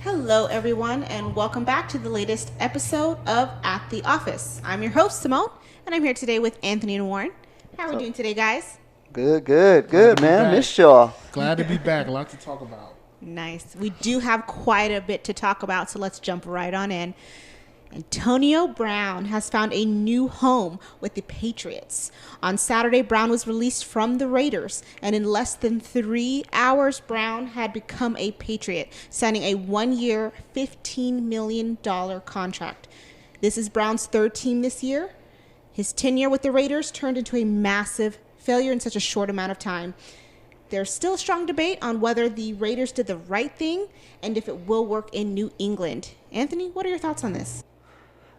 Hello, everyone, and welcome back to the latest episode of At the Office. I'm your host, Simone, and I'm here today with Anthony and Warren. How are we doing today, guys? Good, man. Missed y'all. Glad to be back. A lot to talk about. Nice. We do have quite a bit to talk about, so let's jump right on in. Antonio Brown has found a new home with the Patriots. On Saturday, Brown was released from the Raiders, and in less than 3 hours, Brown had become a Patriot, signing a 1-year, $15 million contract. This is Brown's third team this year. His tenure with the Raiders turned into a massive failure in such a short amount of time. There's still a strong debate on whether the Raiders did the right thing and if it will work in New England. Anthony, what are your thoughts on this?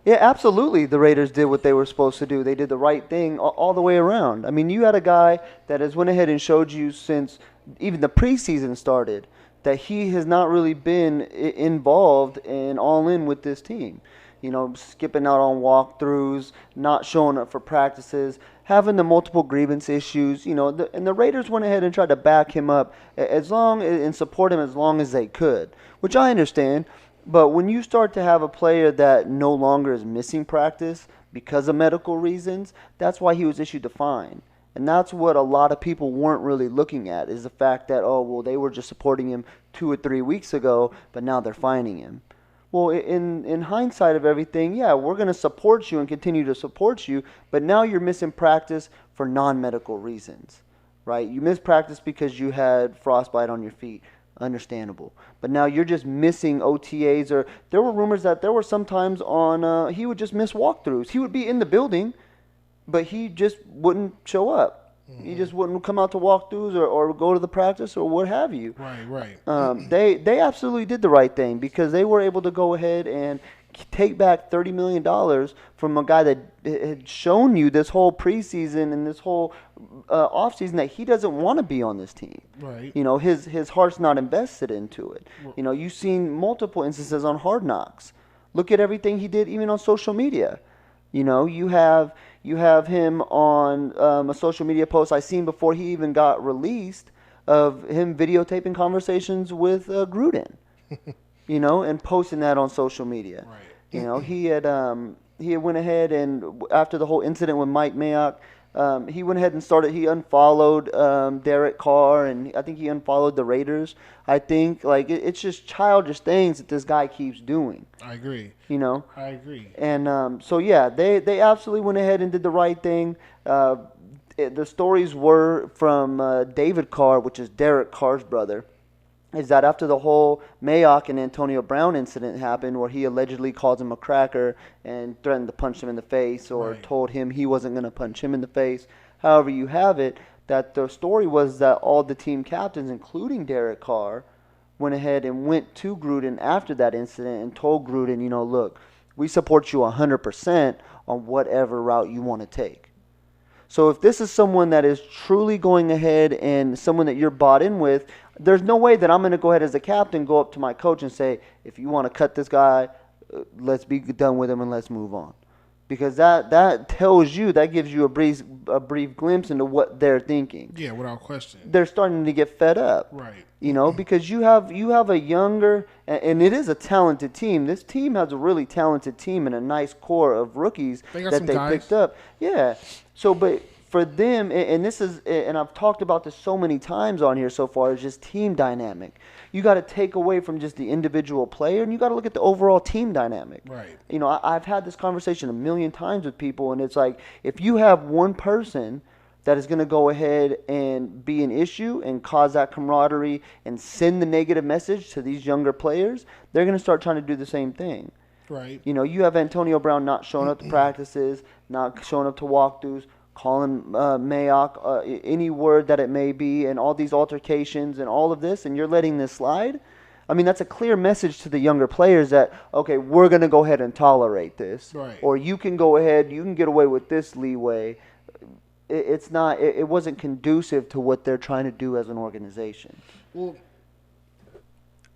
Yeah, absolutely. The Raiders did what they were supposed to do. They did the right thing all the way around. I mean, you had a guy that has went ahead and showed you since even the preseason started that he has not really been involved and all in with this team. You know, skipping out on walkthroughs, not showing up for practices, having the multiple grievance issues. You know, and the Raiders went ahead and tried to back him up and support him as long as they could, which I understand. But when you start to have a player that no longer is missing practice because of medical reasons, that's why he was issued the fine. And that's what a lot of people weren't really looking at, is the fact that, oh, well, they were just supporting him 2 or 3 weeks ago, but now they're fining him. Well, in hindsight of everything, yeah, we're going to support you and continue to support you, but now you're missing practice for non-medical reasons, right? You missed practice because you had frostbite on your feet. Understandable. But now you're just missing OTAs, or there were rumors that there were some times on he would just miss walkthroughs. He would be in the building, but he just wouldn't show up. Mm-hmm. He just wouldn't come out to walkthroughs or go to the practice or what have you. Right. They absolutely did the right thing because they were able to go ahead and take back $30 million from a guy that had shown you this whole preseason and this whole offseason that he doesn't want to be on this team. Right. You know, his heart's not invested into it. You know, you've seen multiple instances on Hard Knocks. Look at everything he did even on social media. You know, you have him on a social media post I seen before he even got released of him videotaping conversations with Gruden. You know, and posting that on social media. Right. You know, he had went ahead and after the whole incident with Mike Mayock, he went ahead and he unfollowed Derek Carr, and I think he unfollowed the Raiders. I think, like, it's just childish things that this guy keeps doing. I agree. You know? I agree. And so, yeah, they absolutely went ahead and did the right thing. The stories were from David Carr, which is Derek Carr's brother, is that after the whole Mayock and Antonio Brown incident happened where he allegedly called him a cracker and threatened to punch him in the face or told him he wasn't going to punch him in the face, however you have it, that the story was that all the team captains, including Derek Carr, went ahead and went to Gruden after that incident and told Gruden, you know, look, we support you 100% on whatever route you want to take. So if this is someone that is truly going ahead and someone that you're bought in with, there's no way that I'm going to go ahead as a captain, go up to my coach and say, if you want to cut this guy, let's be done with him and let's move on. Because that tells you, that gives you a brief glimpse into what they're thinking. Yeah, without question. They're starting to get fed up. Right. You know, because you have a younger, and it is a talented team. This team has a really talented team and a nice core of rookies that they picked up. Yeah. So, but for them, and this is, and I've talked about this so many times on here so far, is just team dynamic. You got to take away from just the individual player, and you got to look at the overall team dynamic. Right. You know, I've had this conversation a million times with people, and it's like, if you have one person that is going to go ahead and be an issue and cause that camaraderie and send the negative message to these younger players, they're going to start trying to do the same thing. Right. You know, you have Antonio Brown not showing up to practices, not showing up to walkthroughs, calling Mayock any word that it may be, and all these altercations and all of this, and you're letting this slide. I mean, that's a clear message to the younger players that, okay, we're going to go ahead and tolerate this. Right. Or you can go ahead, you can get away with this leeway. It wasn't conducive to what they're trying to do as an organization. Well,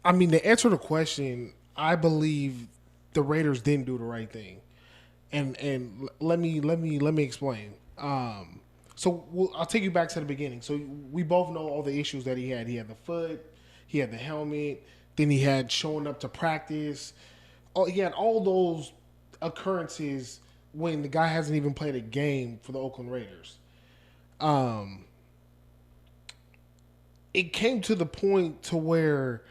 I mean, to answer the question, I believe the Raiders didn't do the right thing, and let me explain. I'll take you back to the beginning. So we both know all the issues that he had. He had the foot, he had the helmet, Then he had showing up to practice. He had all those occurrences when the guy hasn't even played a game for the Oakland Raiders. It came to the point to where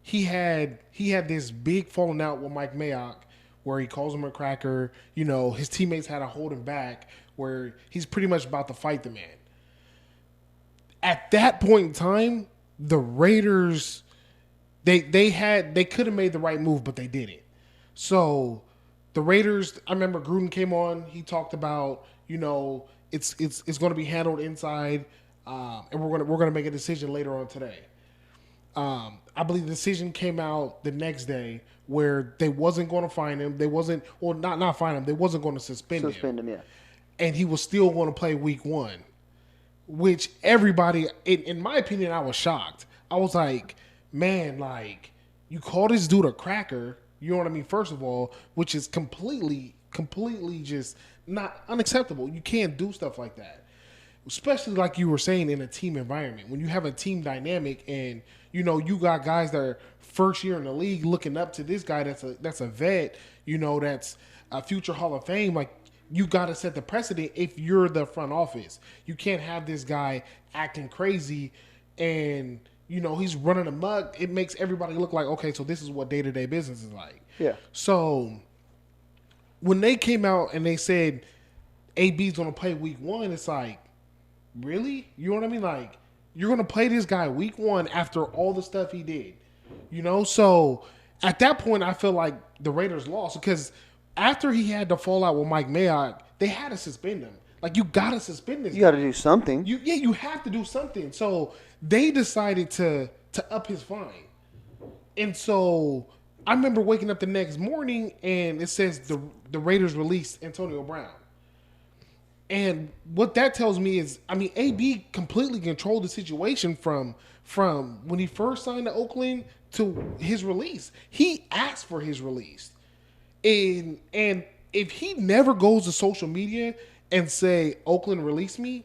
he had this big falling out with Mike Mayock, where he calls him a cracker. His teammates had to hold him back, where he's pretty much about to fight the man. At that point in time, the Raiders they could have made the right move, but they didn't. So the Raiders, I remember Gruden came on. He talked about it's going to be handled inside, and we're gonna make a decision later on today. I believe the decision came out the next day where they wasn't going to fine him. They wasn't, or not fine him. They wasn't going to suspend him. Yeah. And he was still going to play week 1, which everybody, in my opinion, I was shocked. I was like, man, like, you call this dude a cracker, you know what I mean, first of all, which is completely just not unacceptable. You can't do stuff like that. Especially like you were saying in a team environment. When you have a team dynamic and, you got guys that are first year in the league looking up to this guy that's a vet, that's a future Hall of Fame, like, you got to set the precedent if you're the front office. You can't have this guy acting crazy and, he's running amok. It makes everybody look like, okay, so this is what day-to-day business is like. Yeah. So when they came out and they said AB's going to play week 1, it's like, really? You know what I mean? Like, you're going to play this guy week 1 after all the stuff he did. So at that point, I feel like the Raiders lost because after he had the fallout with Mike Mayock, they had to suspend him. Like, you got to suspend this guy. You got to do something. You have to do something. So they decided to up his fine. And so I remember waking up the next morning and it says the Raiders released Antonio Brown. And what that tells me is, AB completely controlled the situation from when he first signed to Oakland to his release. He asked for his release. And if he never goes to social media and say, Oakland, release me,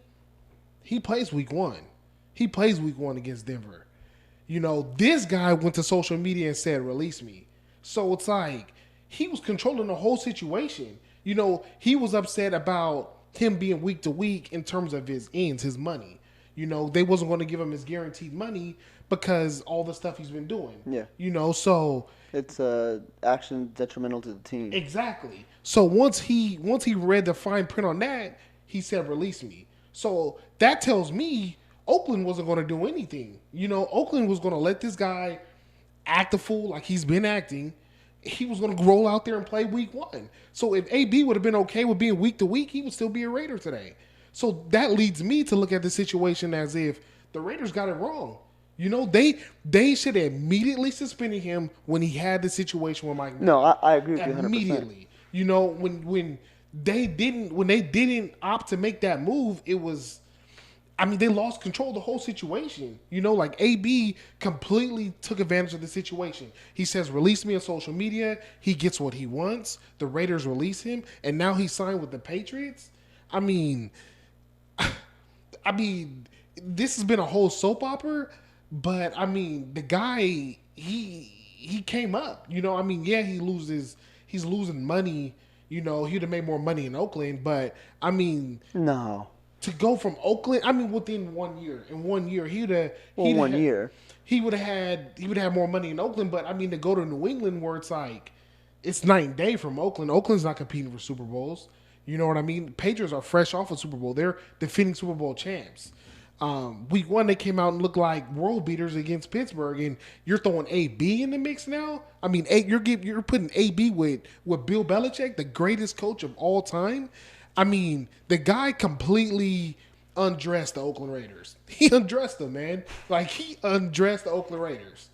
he plays week 1. He plays week 1 against Denver. This guy went to social media and said, release me. So it's like, he was controlling the whole situation. He was upset about him being week to week in terms of his ends, his money. They wasn't going to give him his guaranteed money because all the stuff he's been doing. Yeah. So it's action detrimental to the team. Exactly. So once he read the fine print on that, he said, release me. So that tells me Oakland wasn't going to do anything. Oakland was going to let this guy act a fool like he's been acting. He was going to roll out there and play week 1. So if AB would have been okay with being week to week, he would still be a Raider today. So that leads me to look at the situation as if the Raiders got it wrong. They should have immediately suspended him when he had the situation with Mike. No, I agree with you 100%. Immediately. When they didn't opt to make that move, it was, they lost control of the whole situation. Like AB completely took advantage of the situation. He says, release me on social media. He gets what he wants. The Raiders release him. And now he signed with the Patriots. This has been a whole soap opera, but the guy, he came up. Yeah, he's losing money. He'd have made more money in Oakland, but no. To go from Oakland, within 1 year. In 1 year, he would have had more money in Oakland, but to go to New England where it's like it's night and day from Oakland. Oakland's not competing for Super Bowls. You know what I mean? Patriots are fresh off a Super Bowl. They're defending Super Bowl champs. Week 1, they came out and looked like world beaters against Pittsburgh, and you're throwing AB in the mix now. You're putting AB with Bill Belichick, the greatest coach of all time. The guy completely undressed the Oakland Raiders. He undressed them, man. Like, he undressed the Oakland Raiders,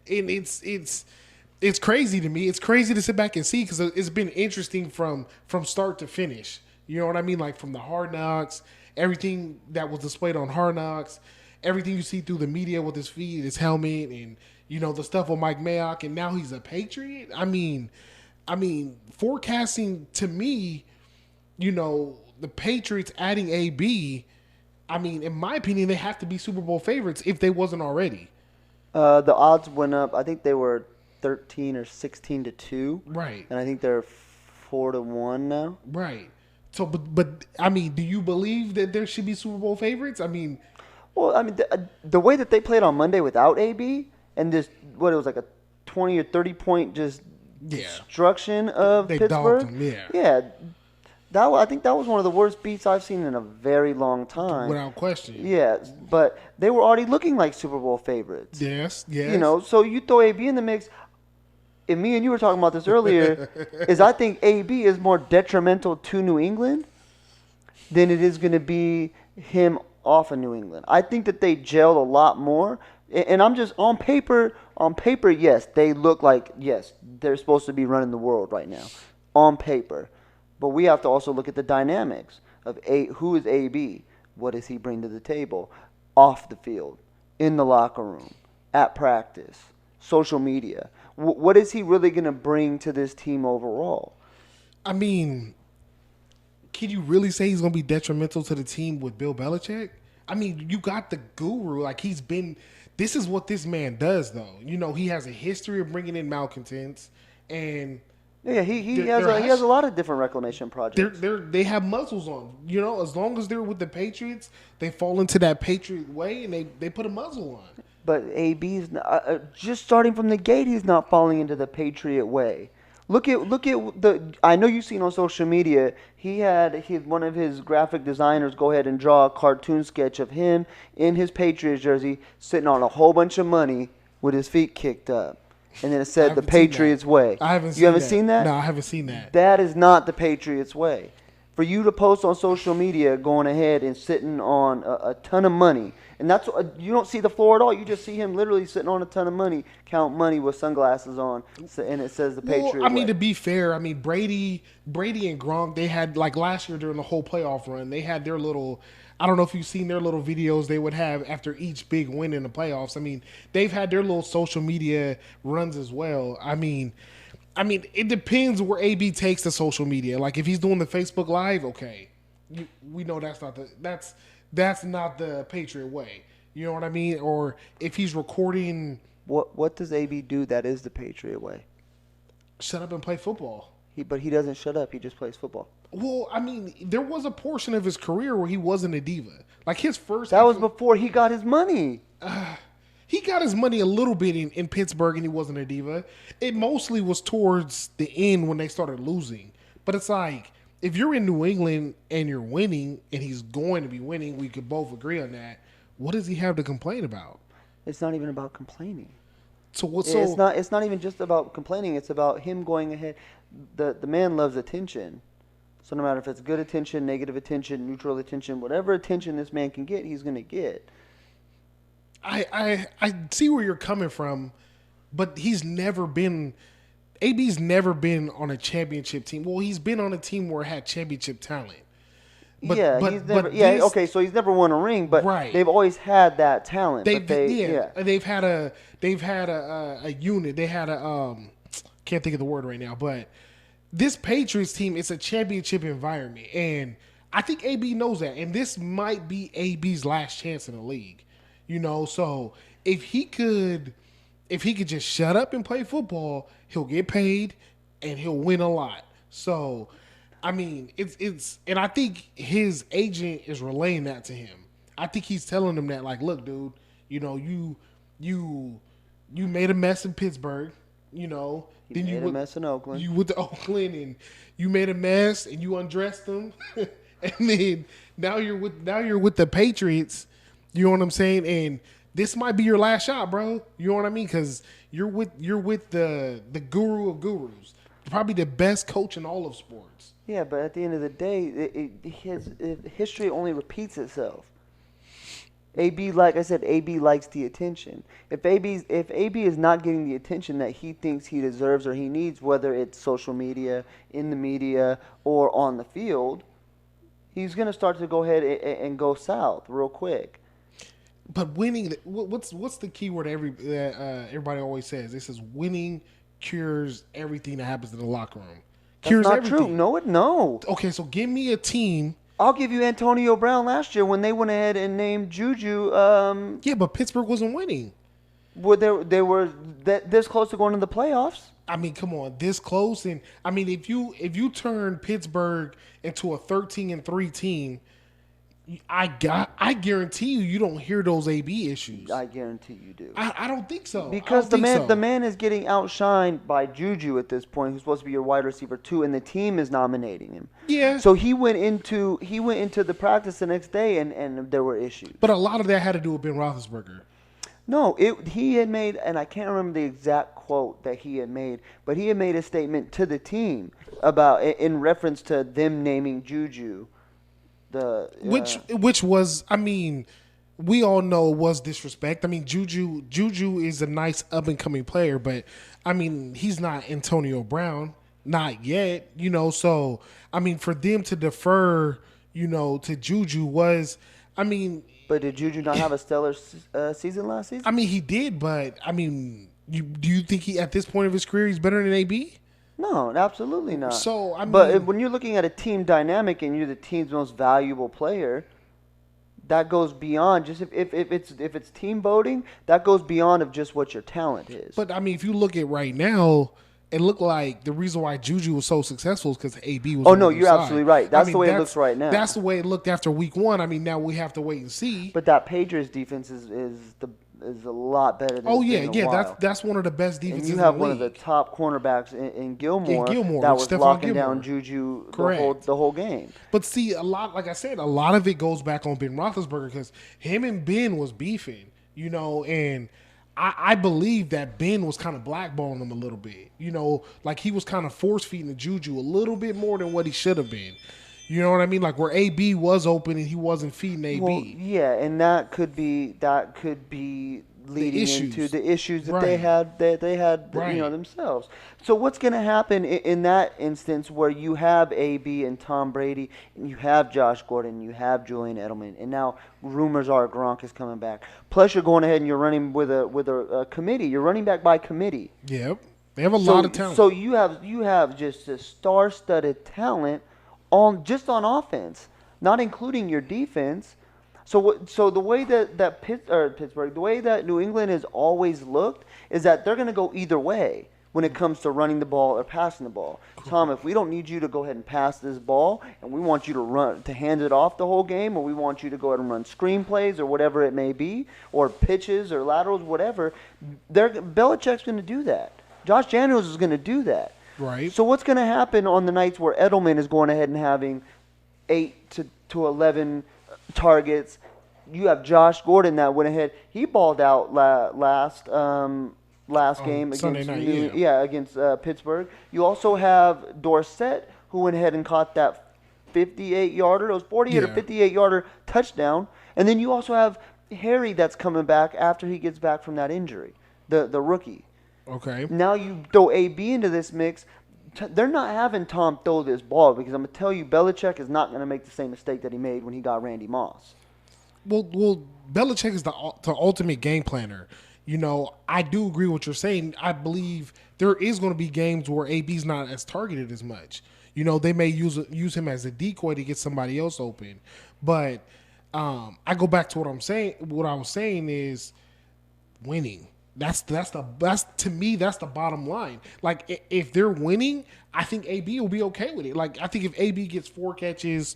and it's crazy to me. It's crazy to sit back and see because it's been interesting from start to finish. You know what I mean? Like, from the Hard Knocks. Everything that was displayed on Hard Knocks, everything you see through the media with his feet, his helmet, and the stuff with Mike Mayock, and now he's a Patriot. Forecasting to me, the Patriots adding AB. In my opinion, they have to be Super Bowl favorites if they wasn't already. The odds went up. I think they were 13 or 16-2, Right. and I think they're 4-1 now. Right. So, but I mean, do you believe that there should be Super Bowl favorites? I mean, Well, I mean, the way that they played on Monday without AB and just what it was like a 20 or 30 point just yeah, destruction of they dogged Pittsburgh. them. Yeah, Yeah, I think that was one of the worst beats I've seen in a very long time. without question. Yeah, but they were already looking like Super Bowl favorites. Yes, yes. You know, so you throw AB in the mix. And me and you were talking about this earlier. Is I think AB is more detrimental to New England than it is going to be him off of New England. I think that they gelled a lot more. And I'm just on paper, yes, they look like, yes, they're supposed to be running the world right now. On paper. But we have to also look at the dynamics of who is AB? What does he bring to the table? Off the field, in the locker room, at practice, social media. What is he really going to bring to this team overall? I mean, can you really say he's going to be detrimental to the team with Bill Belichick? I mean, you got the guru. Like, he's been. This is what this man does, though. You know, he has a history of bringing in malcontents, and Yeah, he has a lot of different reclamation projects. they have muzzles on. You know, as long as they're with the Patriots, they fall into that Patriot way, and they put a muzzle on. But AB's just starting from the gate, he's not falling into the Patriot way. Look at the. I know you've seen on social media. He had one of his graphic designers go ahead and draw a cartoon sketch of him in his Patriots jersey, sitting on a whole bunch of money with his feet kicked up, and then it said the Patriots way. I haven't. You haven't seen that? No, I haven't seen that. That is not the Patriots way. For you to post on social media going ahead and sitting on a ton of money, and that's you don't see the floor at all. You just see him literally sitting on a ton of money, count money with sunglasses on, and it says the Patriots Well, I mean, way. to be fair, I mean Brady and Gronk, they had like last year during the whole playoff run, they had their little. I don't know if you've seen their little videos they would have after each big win in the playoffs. I mean, they've had their little social media runs as well. I mean, it depends where AB takes the social media. Like if he's doing the Facebook Live, okay, we know that's not the Patriot way. You know what I mean? Or if he's recording, What does AB do that is the Patriot way? shut up and play football. But he doesn't shut up. He just plays football. Well, I mean, there was a portion of his career where he wasn't a diva. Like his first, That was before he got his money. he got his money a little bit in Pittsburgh, and he wasn't a diva. It mostly was towards the end when they started losing. But it's like if you're in New England and you're winning, and he's going to be winning, we could both agree on that. What does he have to complain about? It's not even about complaining. So what? It's not even just about complaining. It's about him going ahead. The man loves attention. So no matter if it's good attention, negative attention, neutral attention, whatever attention this man can get, he's going to get. I see where you're coming from, but AB's never been on a championship team. Well, he's been on a team where it had championship talent. He's never. Okay, so he's never won a ring, but Right. they've always had that talent. They've had a unit. They had a can't think of the word right now, but this Patriots team, it's a championship environment, and I think AB knows that. And this might be AB's last chance in the league, you know. So if he could just shut up and play football, he'll get paid and he'll win a lot. So, I mean, it's and I think his agent is relaying that to him. I think he's telling him that, like, look, dude, you know, you made a mess in Pittsburgh, you know. Then you made a mess in Oakland. You went to Oakland and you made a mess and you undressed them, and then now you're with the Patriots. You know what I'm saying? And this might be your last shot, bro. You know what I mean? Because you're with the guru of gurus, probably the best coach in all of sports. Yeah, but at the end of the day, his history only repeats itself. AB, like I said, AB likes the attention. If AB is not getting the attention that he thinks he deserves or he needs, whether it's social media, in the media, or on the field, he's going to start to go ahead and go south real quick. But winning, what's the key word everybody always says? It says winning cures everything that happens in the locker room. Cures That's not everything. true. No. Okay, so give me a team. I'll give you Antonio Brown last year when they went ahead and named Juju. Yeah, but Pittsburgh wasn't winning. Well, they were this close to going to the playoffs. I mean, come on, this close, and I mean, if you turn Pittsburgh into a 13-3 team, I guarantee you don't hear those AB issues. I guarantee you do. I don't think so. Because the man is getting outshined by Juju at this point, who's supposed to be your wide receiver too, and the team is nominating him. Yeah. So he went into the practice the next day, and there were issues. But a lot of that had to do with Ben Roethlisberger. No, he had made, and I can't remember the exact quote that he had made, but he had made a statement to the team about in reference to them naming Juju. Which was, I mean, we all know it was disrespect. I mean, Juju is a nice up and coming player, but I mean, he's not Antonio Brown, not yet. So I mean, for them to defer, to Juju was, I mean. But did Juju not have a stellar season last season? I mean, he did, but I mean, do you think he at this point of his career he's better than AB? No, absolutely not. So, I mean, but when you're looking at a team dynamic and you're the team's most valuable player, that goes beyond just if it's team voting, that goes beyond of just what your talent is. But I mean, if you look at right now, it looked like the reason why Juju was so successful is because AB was. Oh no, you're absolutely right. That's the way it looks right now. That's the way it looked after week 1. I mean, now we have to wait and see. But that Patriots defense is a lot better than that's one of the best defenses. And you have in the one of league. the top cornerbacks in Gilmore, that was Stephon locking Gilmore. down Juju Correct. the whole game. But see, like I said, a lot of it goes back on Ben Roethlisberger because him and Ben was beefing, and I believe that Ben was kind of blackballing him a little bit, like he was kind of force feeding the Juju a little bit more than what he should have been. You know what I mean? Like where AB was open and he wasn't feeding AB. Well, yeah, and that could be leading into the issues that they had themselves. So what's going to happen in that instance where you have AB and Tom Brady and you have Josh Gordon, you have Julian Edelman, and now rumors are Gronk is coming back. Plus you're going ahead and you're running with a committee. You're running back by committee. Yep. They have a lot of talent. So you have just a star-studded talent on offense, not including your defense. So the way that Pittsburgh, the way that New England has always looked is that they're going to go either way when it comes to running the ball or passing the ball. Tom, if we don't need you to go ahead and pass this ball, and we want you to hand it off the whole game, or we want you to go ahead and run screen plays or whatever it may be, or pitches or laterals, whatever, Belichick's going to do that. Josh Daniels is going to do that. Right. So what's going to happen on the nights where Edelman is going ahead and having 8 to 11 targets? You have Josh Gordon that went ahead. He balled out last game Sunday against night, against Pittsburgh. You also have Dorsett who went ahead and caught that 58-yarder. It was 48 or 58-yarder touchdown. And then you also have Harry that's coming back after he gets back from that injury, the rookie. Okay. Now you throw AB into this mix. They're not having Tom throw this ball because I'm going to tell you Belichick is not going to make the same mistake that he made when he got Randy Moss. Well, Belichick is the ultimate game planner. I do agree with what you're saying. I believe there is going to be games where AB's not as targeted as much. They may use him as a decoy to get somebody else open. But I go back to what I'm saying. What I was saying is winning. That's to me that's the bottom line. Like if they're winning, I think AB will be okay with it. Like I think if AB gets 4 catches,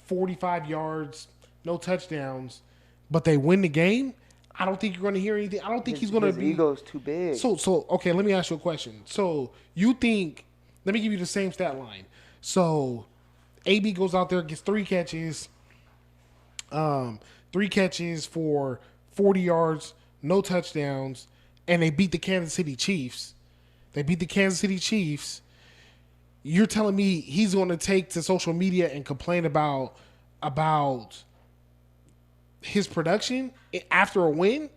45 yards, no touchdowns, but they win the game, I don't think you're going to hear anything. I don't think he's going to be. His ego's too big. So okay, let me ask you a question. So you think? Let me give you the same stat line. So AB goes out there, gets 3 catches, 3 catches for 40 yards. No touchdowns, and they beat the Kansas City Chiefs. You're telling me he's going to take to social media and complain about his production after a win?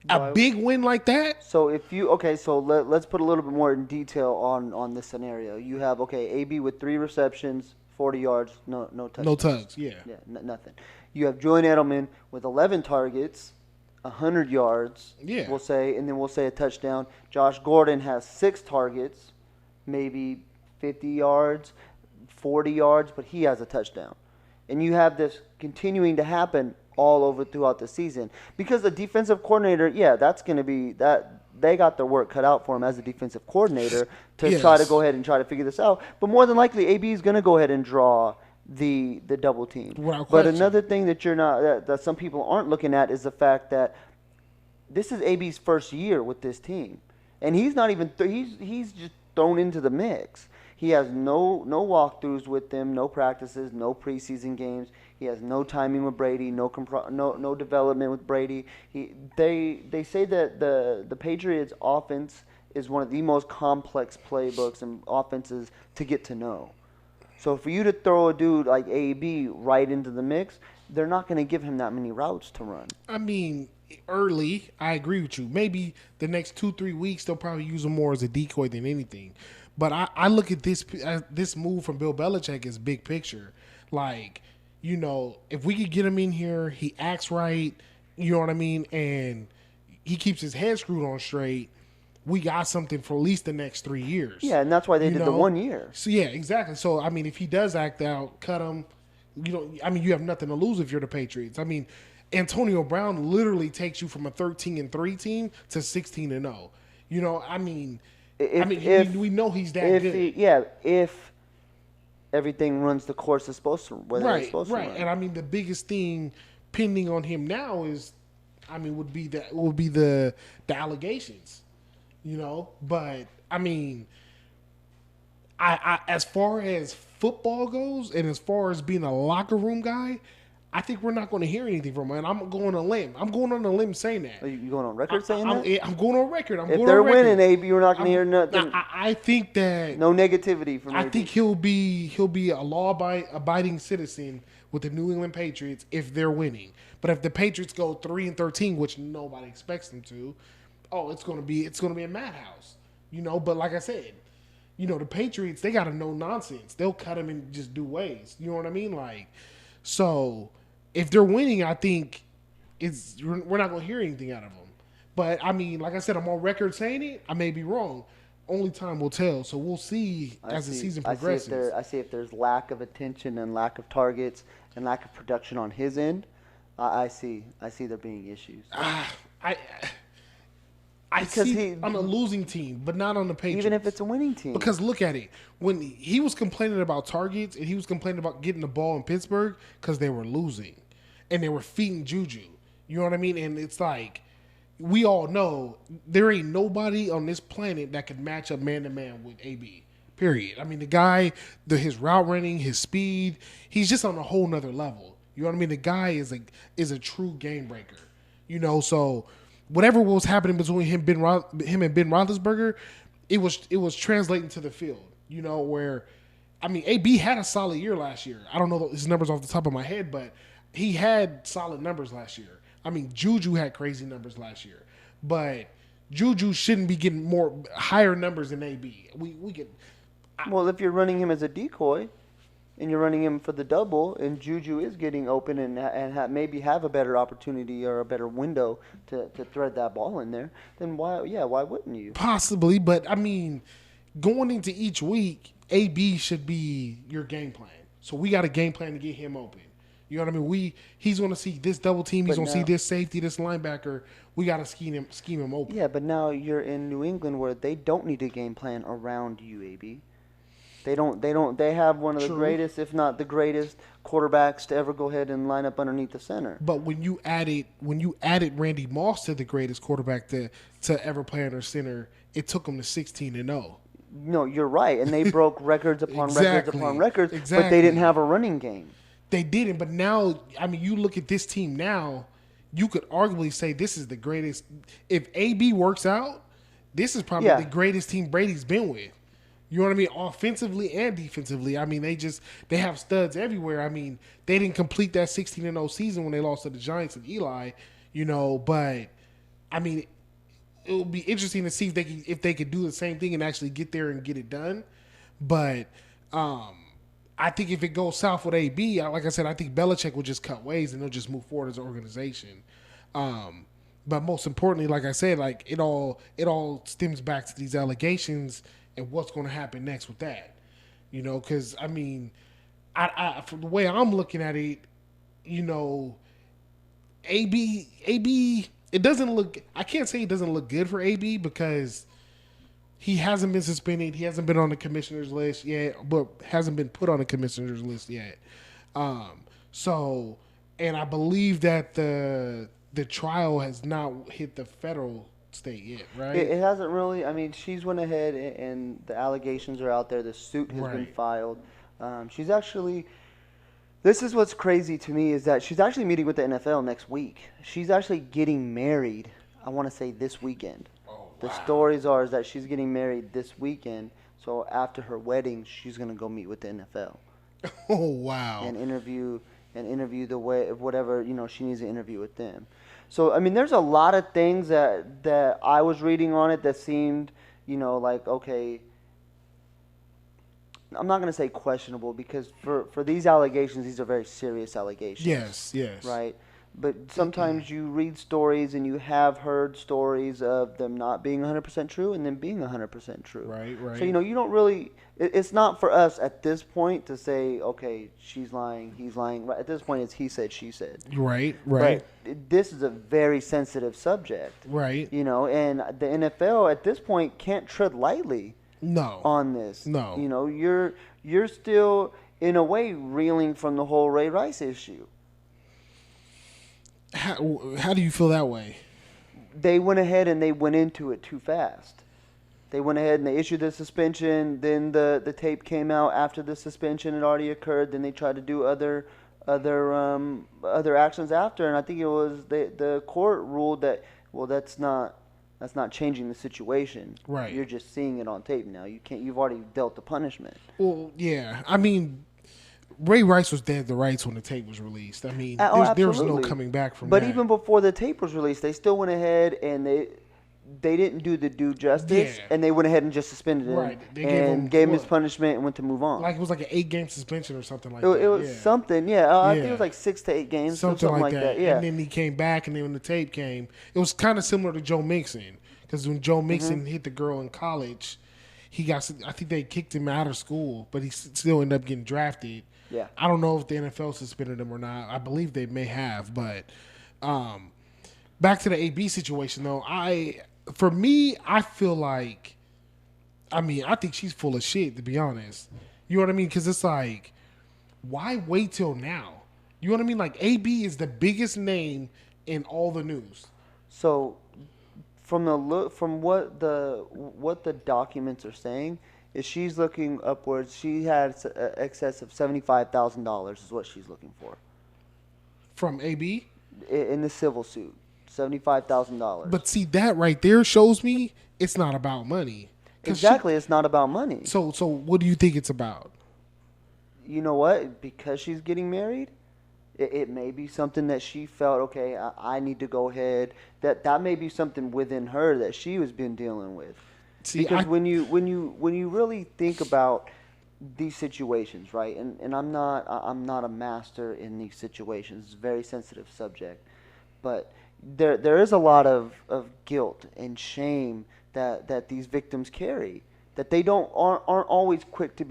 A big win like that? So let's put a little bit more in detail on this scenario. You have AB with 3 receptions, 40 yards, no touchdowns. No tugs, yeah. Yeah, nothing. You have Julian Edelman with 11 targets, 100 yards, we'll say, and then we'll say a touchdown. Josh Gordon has 6 targets, maybe 50 yards, 40 yards, but he has a touchdown. And you have this continuing to happen all over throughout the season. Because the defensive coordinator, yeah, that's going to be that they got their work cut out for him as a defensive coordinator to try to go Yes. ahead and try to figure this out. But more than likely, AB is going to go ahead and draw the double team. Without But question. another thing that you're not that some people aren't looking at is the fact that this is AB's first year with this team, and he's not even he's just thrown into the mix. He has no walkthroughs with them, no practices, no preseason games. He has no timing with Brady, no development with Brady. They say that the Patriots offense is one of the most complex playbooks and offenses to get to know. So for you to throw a dude like AB right into the mix, they're not going to give him that many routes to run. I mean, early, I agree with you. Maybe the next 2-3 weeks they'll probably use him more as a decoy than anything. But I look at this move from Bill Belichick as big picture. Like, if we could get him in here, he acts right, you know what I mean, and he keeps his head screwed on straight. We got something for at least the next 3 years. Yeah, and that's why they did the 1 year. So yeah, exactly. So I mean, if he does act out, cut him. You have nothing to lose if you're the Patriots. I mean, Antonio Brown literally takes you from a 13-3 team to 16-0. We know he's that good. If everything runs the course it's supposed to, whether it's supposed to run. And I mean, the biggest thing pending on him now is, would be the allegations, But I mean, I as far as football goes, and as far as being a locker room guy, I think we're not going to hear anything from him. And I'm going on a limb. I'm going on a limb saying that. Are you going on record saying that? I'm going on record. If they're winning, AB, you're not going to hear nothing. I think that no negativity from AB. I think he'll be a law-abiding citizen with the New England Patriots if they're winning. But if the Patriots go 3-13, which nobody expects them to, it's going to be a madhouse. But like I said, the Patriots, they got a no nonsense. They'll cut them in just do ways. You know what I mean? So if they're winning, I think we're not going to hear anything out of them. But I mean, like I said, I'm on record saying it. I may be wrong. Only time will tell. So we'll see as the season progresses. I see if there's lack of attention and lack of targets and lack of production on his end. I see there being issues. I see on a losing team, but not on the Patriots. Even if it's a winning team. Because look at it. When he was complaining about targets and he was complaining about getting the ball in Pittsburgh because they were losing and they were feeding Juju. You know what I mean? And it's like, we all know there ain't nobody on this planet that could match up man-to-man with AB. Period. I mean, the guy, his route running, his speed, he's just on a whole nother level. You know what I mean? The guy is a true game breaker. So whatever was happening between him and Ben Roethlisberger, it was translating to the field. Where, I mean, AB had a solid year last year. I don't know his numbers off the top of my head, but he had solid numbers last year. I mean, Juju had crazy numbers last year, but Juju shouldn't be getting higher numbers than AB. Well, if you're running him as a decoy, and you're running him for the double, and Juju is getting open and maybe have a better opportunity or a better window to thread that ball in there, then why wouldn't you? Possibly, but I mean, going into each week, AB should be your game plan. So we got a game plan to get him open. You know what I mean? He's going to see this double team. He's going to see this safety, this linebacker. We got to scheme him open. Yeah, but now you're in New England where they don't need a game plan around you, AB. They don't. They have one of the greatest, if not the greatest, quarterbacks to ever go ahead and line up underneath the center. But when you added Randy Moss to the greatest quarterback to ever play under center, it took him to 16-0. No, you're right, and they broke records upon records upon records. Exactly. But they didn't have a running game. They didn't. But now, I mean, you look at this team now. You could arguably say this is the greatest. If AB works out, this is probably the greatest team Brady's been with. You know what I mean? Offensively and defensively. I mean, they have studs everywhere. I mean, they didn't complete that 16-0 season when they lost to the Giants and Eli, but I mean, it will be interesting to see if they could do the same thing and actually get there and get it done. But I think if it goes south with AB, like I said, I think Belichick will just cut ways and they'll just move forward as an organization. But most importantly, like I said, like it all stems back to these allegations and what's going to happen next with that, because I mean, I from the way I'm looking at it, AB, it doesn't look. I can't say it doesn't look good for AB because he hasn't been suspended. He hasn't been on the commissioner's list yet, but hasn't been put on the commissioner's list yet. So, and I believe that the trial has not hit the federal state yet, right? It hasn't really. I mean, she's went ahead and the allegations are out there. The suit has been Right. filed. She's actually. This is what's crazy to me is that she's actually meeting with the NFL next week. She's actually getting married. I want to say this weekend. Oh, The stories are is that she's getting married this weekend. So after her wedding, she's gonna go meet with the NFL Oh wow. and interview the way of whatever she needs to interview with them. So I mean, there's a lot of things that I was reading on it that seemed like okay. I'm not gonna say questionable because for these allegations, these are very serious allegations. Yes. Right. But sometimes you read stories and you have heard stories of them not being 100% true and them being 100% true. Right. So you don't really. It's not for us at this point to say, okay, she's lying, he's lying. Right. At this point, it's he said, she said. Right. But this is a very sensitive subject. Right. And the NFL at this point can't tread lightly No. on this. No. You're still in a way reeling from the whole Ray Rice issue. How do you feel that way? They went ahead and they went into it too fast. They went ahead and they issued the suspension. Then the tape came out after the suspension had already occurred. Then they tried to do other actions after, and I think it was the court ruled that that's not changing the situation. Right. You're just seeing it on tape now. You've already dealt the punishment. Well, yeah. I mean, Ray Rice was dead to rights when the tape was released. I mean, there was no Absolutely. coming back from But that. even before the tape was released, they still went ahead and they didn't do the due justice, Yeah. and they went ahead and just suspended him Right. They and gave him his what? punishment and went to move on. Like it was like an 8-game suspension or something like it, that. it was yeah. something, yeah. I think Yeah. it was like 6 to 8 games, or Something like that. Yeah. And then he came back, and then when the tape came, it was kind of similar to Joe Mixon. Because when Joe Mixon hit the girl in college, I think they kicked him out of school, but he still ended up getting drafted. Yeah. I don't know if the NFL suspended him or not. I believe they may have, but back to the AB situation though. For me, I feel like, I think she's full of shit, to be honest. You know what I mean? Because it's like, why wait till now? You know what I mean? Like AB is the biggest name in all the news. So, from what the documents are saying, is she's looking upwards. She has excess of $75,000 is what she's looking for From AB? in the civil suit. $75,000. But see, that right there shows me it's not about money. 'Cause exactly, it's not about money. So what do you think it's about? You know what? Because she's getting married, it may be something that she felt, okay, I need to go ahead. That may be something within her that she has been dealing with. See, Because when you really think about these situations, right? And I'm not a master in these situations. It's a very sensitive subject, but there is a lot of guilt and shame that these victims carry, that they aren't always quick to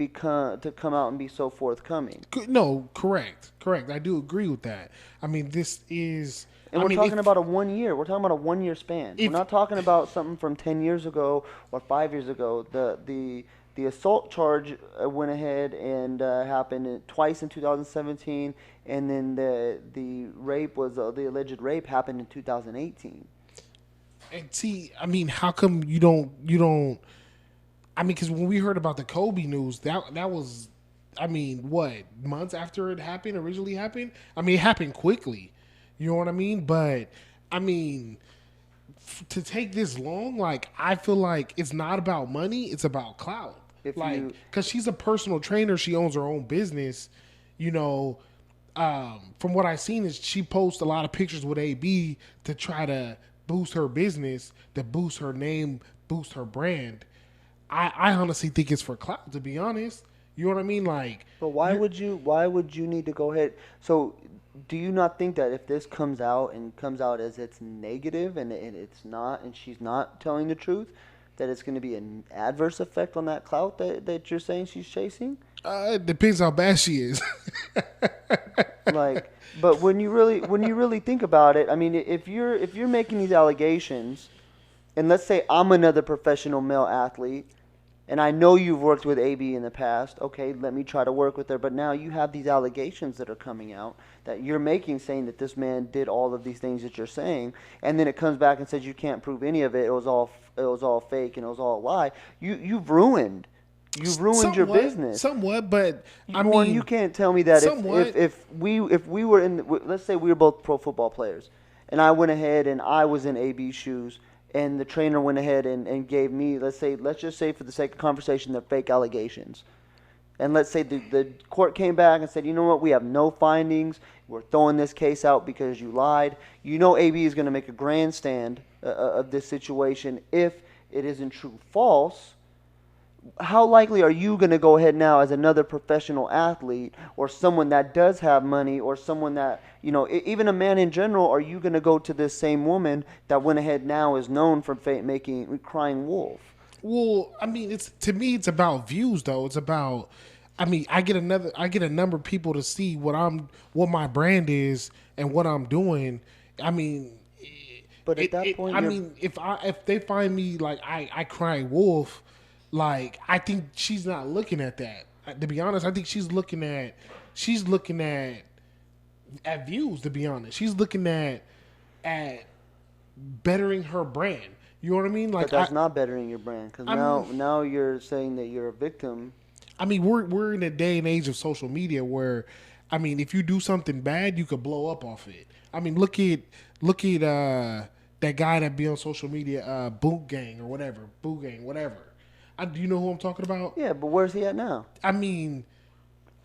come out and be so forthcoming. No, correct. I do agree with that. I mean, this is. And we're talking about a 1 year. We're talking about a 1 year span. We're not talking about something from 10 years ago or 5 years ago. The assault charge went ahead and happened twice in 2017, and then the rape the alleged rape happened in 2018. And see, I mean, how come you don't? I mean, because when we heard about the Kobe news, that was, I mean, what, months after it happened, originally happened? I mean, it happened quickly. You know what I mean? But, I mean, to take this long, like, I feel like it's not about money, it's about clout. Because she's a personal trainer, she owns her own business, from what I've seen is she posts a lot of pictures with AB to try to boost her business, to boost her name, boost her brand. I honestly think it's for clout, to be honest. You know what I mean? Like, but why would you need to go ahead? So, do you not think that if this comes out as it's negative and it's not, and she's not telling the truth, that it's going to be an adverse effect on that clout that you're saying she's chasing? it depends how bad she is. Like, but when you really think about it, I mean, if you're making these allegations, and let's say I'm another professional male athlete, and I know you've worked with AB in the past. Okay, let me try to work with her. But now you have these allegations that are coming out that you're making, saying that this man did all of these things that you're saying, and then it comes back and says you can't prove any of it. It was all fake and it was all a lie. You've ruined your business. Somewhat, but I Warren, mean, you can't tell me that somewhat. if we were let's say we were both pro football players, and I went ahead and I was in AB's shoes, and the trainer went ahead and gave me, let's just say for the sake of conversation, they're fake allegations. And let's say the court came back and said, you know what, we have no findings. We're throwing this case out because you lied. You know AB is going to make a grandstand of this situation if it isn't true false. How likely are you going to go ahead now as another professional athlete or someone that does have money or someone that, even a man in general, are you going to go to this same woman that went ahead now is known for making crying wolf? Well, I mean, to me, it's about views, though. It's about, I mean, I get a number of people to see what my brand is and what I'm doing. I mean, but at that point, I mean, if they find me like I crying wolf, like, I think she's not looking at that. To be honest, I think she's looking at views. To be honest, she's looking at bettering her brand. You know what I mean? Like, but that's not bettering your brand, because now you're saying that you're a victim. I mean, we're in a day and age of social media where, I mean, if you do something bad, you could blow up off it. I mean, look at that guy that be on social media, Boot Gang or whatever, Boot Gang, whatever. Do you know who I'm talking about? Yeah, but where's he at now? I mean,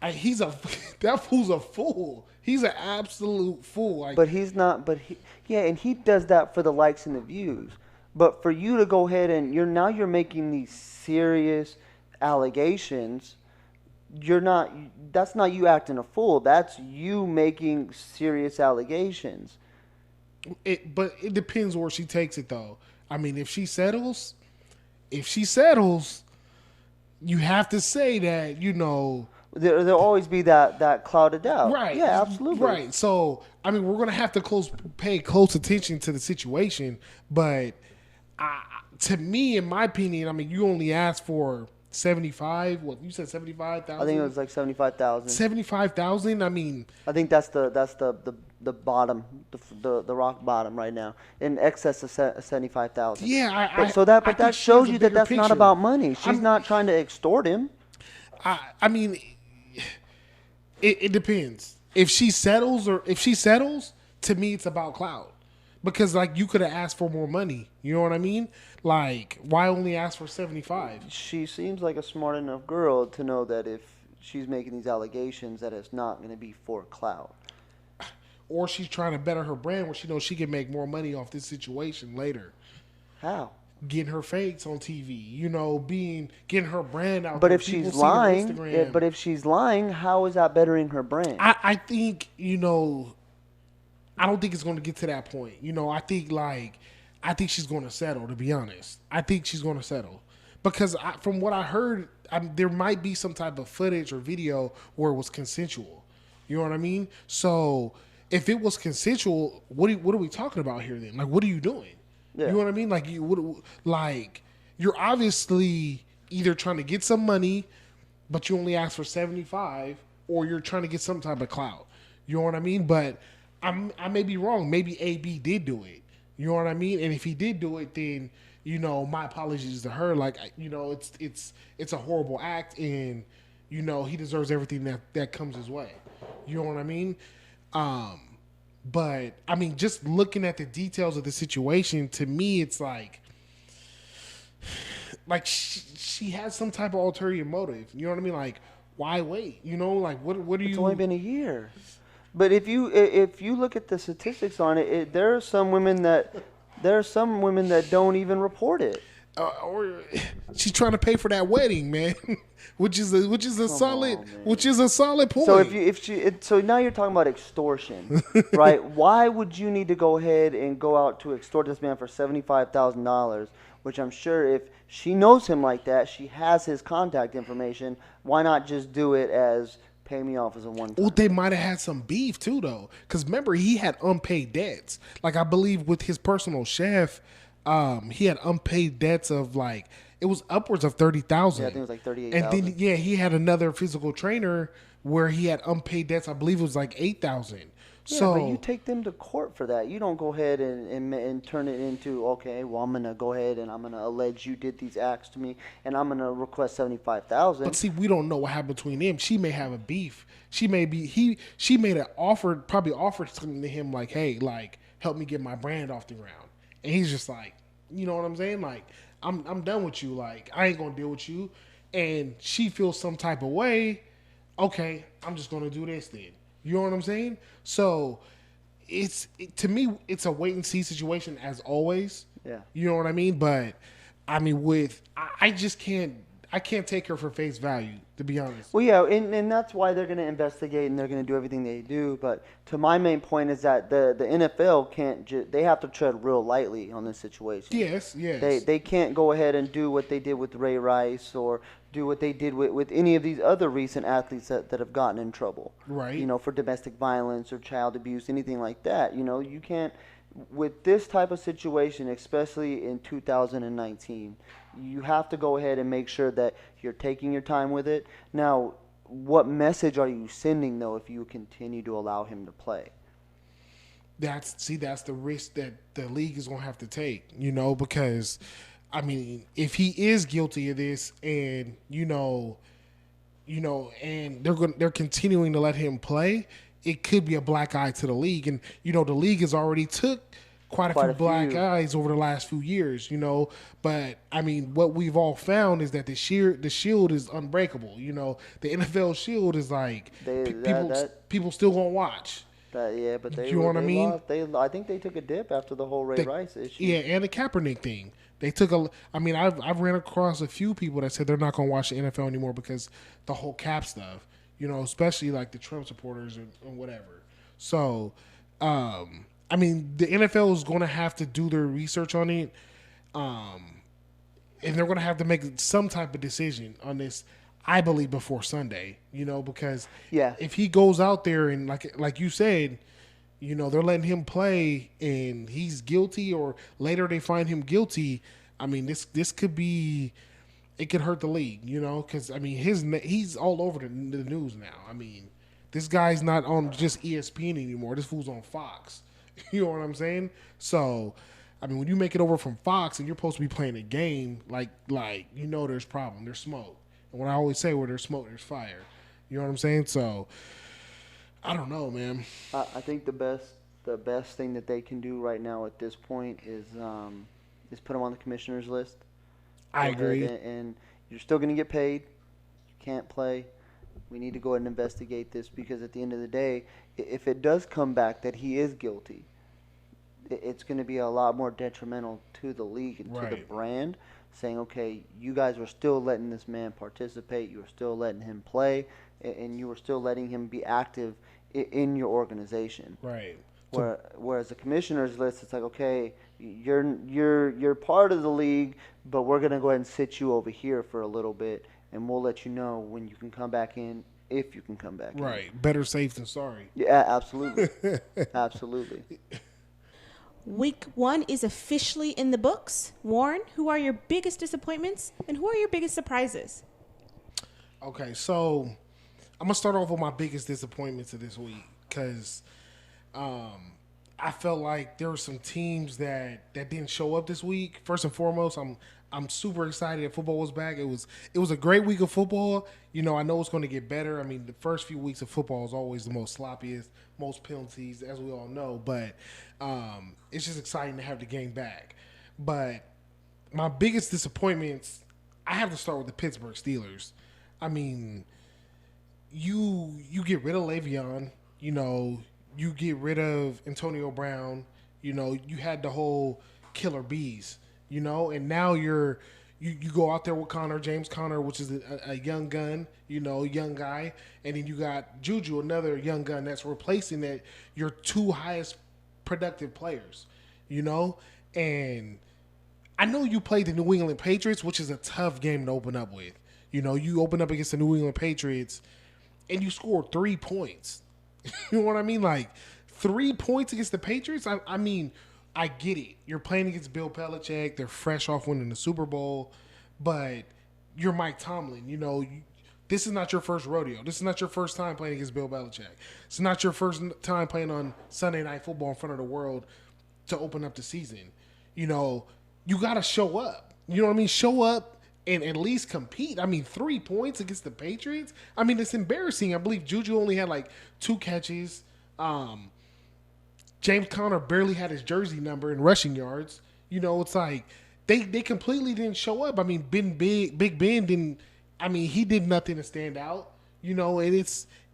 that fool's a fool. He's an absolute fool. Like, but he's not. And he does that for the likes and the views. But for you to go ahead and you're making these serious allegations. That's not you acting a fool. That's you making serious allegations. But it depends where she takes it, though. I mean, if she settles, you have to say that, there'll always be that cloud of doubt. Right. Yeah, absolutely. Right. So, I mean, we're going to have to pay close attention to the situation. But to me, in my opinion, I mean, you only asked for 75. What you said, 75,000? I think it was like 75,000. 75,000. I mean, I think that's the bottom, the rock bottom right now, in excess of 75,000. Yeah, but that shows you that that's not about money. She's not trying to extort him. I mean, it depends. If she settles, to me, it's about clout. Because, like, you could have asked for more money. You know what I mean? Like, why only ask for 75? She seems like a smart enough girl to know that if she's making these allegations, that it's not going to be for clout. Or she's trying to better her brand where she knows she can make more money off this situation later. How? Getting her fakes on TV, getting her brand out. But if she's lying, how is that bettering her brand? I think, I don't think it's going to get to that point. I think she's going to settle, to be honest. I think she's going to settle. Because from what I heard, there might be some type of footage or video where it was consensual. You know what I mean? So if it was consensual, what are we talking about here then? Like, what are you doing? Yeah. You know what I mean? Like, you're obviously either trying to get some money, but you only ask for 75, or you're trying to get some type of clout. You know what I mean? But I may be wrong. Maybe AB did do it. You know what I mean? And if he did do it, then, my apologies to her. Like, it's a horrible act, and, he deserves everything that comes his way. You know what I mean? But, I mean, just looking at the details of the situation, to me, it's like she has some type of ulterior motive. You know what I mean? Like, why wait? Like, what are you... It's only been a year. But if you look at the statistics on it, there are some women that don't even report it. Or she's trying to pay for that wedding, man, which is a solid point. So now you're talking about extortion, right? Why would you need to go ahead and go out to extort this man for $75,000? Which I'm sure if she knows him like that, she has his contact information. Why not just do it as pay me off as a one Well, time. they might have had some beef too, though, because remember he had unpaid debts. Like I believe with his personal chef, he had unpaid debts of like it was upwards of 30,000. Yeah, I think it was like And then 38,000. he had another physical trainer where he had unpaid debts. I believe it was like 8,000. Yeah, but you So take them to court for that. You don't go ahead and turn it into, okay, well, I'm going to go ahead and I'm going to allege you did these acts to me and I'm going to request but 75,000. see, we don't know what happened between them. She may have a beef. She may be she made an offer, probably offered something to him like, hey, like help me get my brand off the ground. And he's just like, you know what I'm saying? Like, I'm done with you. Like, I ain't gonna deal with you. And she feels some type of way. Okay, I'm just gonna do this then. You know what I'm saying? So to me, it's a wait and see situation as always. Yeah. You know what I mean? But I mean, I just can't. I can't take her for face value, to be honest. Well, yeah, and that's why they're going to investigate and they're going to do everything they do. But to my main point is that the NFL can't they have to tread real lightly on this situation. Yes, yes. They can't go ahead and do what they did with Ray Rice or do what they did with any of these other recent athletes that have gotten in trouble. Right. You know, for domestic violence or child abuse, anything like that. You know, you can't, with this type of situation, especially in 2019, you have to go ahead and make sure that you're taking your time with it. Now, what message are you sending, though, if you continue to allow him to play? That's the risk that the league is gonna have to take, you know, because I mean, if he is guilty of this and and they're continuing to let him play, it could be a black eye to the league. And the league has already took quite a few black eyes over the last few years, But I mean, what we've all found is that the shield is unbreakable. The NFL shield is like people still gonna watch. But they, you know what I mean? Lost. I think they took a dip after the whole Ray Rice issue. Yeah, and the Kaepernick thing. They took I've ran across a few people that said they're not going to watch the NFL anymore because the whole cap stuff, especially like the Trump supporters and whatever. So, I mean, the NFL is going to have to do their research on it, and they're going to have to make some type of decision on this. I believe before Sunday, because if he goes out there and like you said, they're letting him play and he's guilty, or later they find him guilty. I mean, this could be, it could hurt the league, because I mean he's all over the news now. I mean, this guy's not on just ESPN anymore. This fool's on Fox. You know what I'm saying? So, I mean, when you make it over from Fox and you're supposed to be playing a game, there's problem, there's smoke. And what I always say, where there's smoke, there's fire. You know what I'm saying? So, I don't know, man. I think the best thing that they can do right now at this point is put him on the commissioner's list. I agree. And you're still going to get paid. You can't play. We need to go ahead and investigate this because at the end of the day, if it does come back that he is guilty, it's going to be a lot more detrimental to the league and to the brand, saying, okay, you guys are still letting this man participate, you are still letting him play, and you are still letting him be active in your organization. Right. Whereas the commissioner's list, it's like, okay, you're part of the league, but we're going to go ahead and sit you over here for a little bit, and we'll let you know when you can come back in, if you can come back in. Right. Better safe than sorry. Yeah, absolutely. Absolutely. Week 1 is officially in the books. Warren, who are your biggest disappointments and who are your biggest surprises? Okay, so I'm going to start off with my biggest disappointments of this week because I felt like there were some teams that didn't show up this week. First and foremost, I'm super excited that football was back. It was a great week of football. I know it's going to get better. I mean, the first few weeks of football is always the most sloppiest, most penalties, as we all know. But it's just exciting to have the game back. But my biggest disappointments, I have to start with the Pittsburgh Steelers. I mean, you get rid of Le'Veon, you get rid of Antonio Brown, you had the whole killer bees, and now you go out there with James Conner, which is a young gun, young guy, and then you got Juju, another young gun that's replacing your two highest productive players, and I know you played the New England Patriots, which is a tough game to open up with. You open up against the New England Patriots, and you scored 3 points. You know what I mean? Like 3 points against the Patriots. I mean, I get it. You're playing against Bill Belichick. They're fresh off winning the Super Bowl, but you're Mike Tomlin. This is not your first rodeo. This is not your first time playing against Bill Belichick. It's not your first time playing on Sunday Night Football in front of the world to open up the season. You got to show up. You know what I mean? Show up and at least compete. I mean, 3 points against the Patriots. I mean, it's embarrassing. I believe Juju only had like 2 catches. James Conner barely had his jersey number in rushing yards. It's like they completely didn't show up. I mean, Big Ben didn't. I mean, he did nothing to stand out. And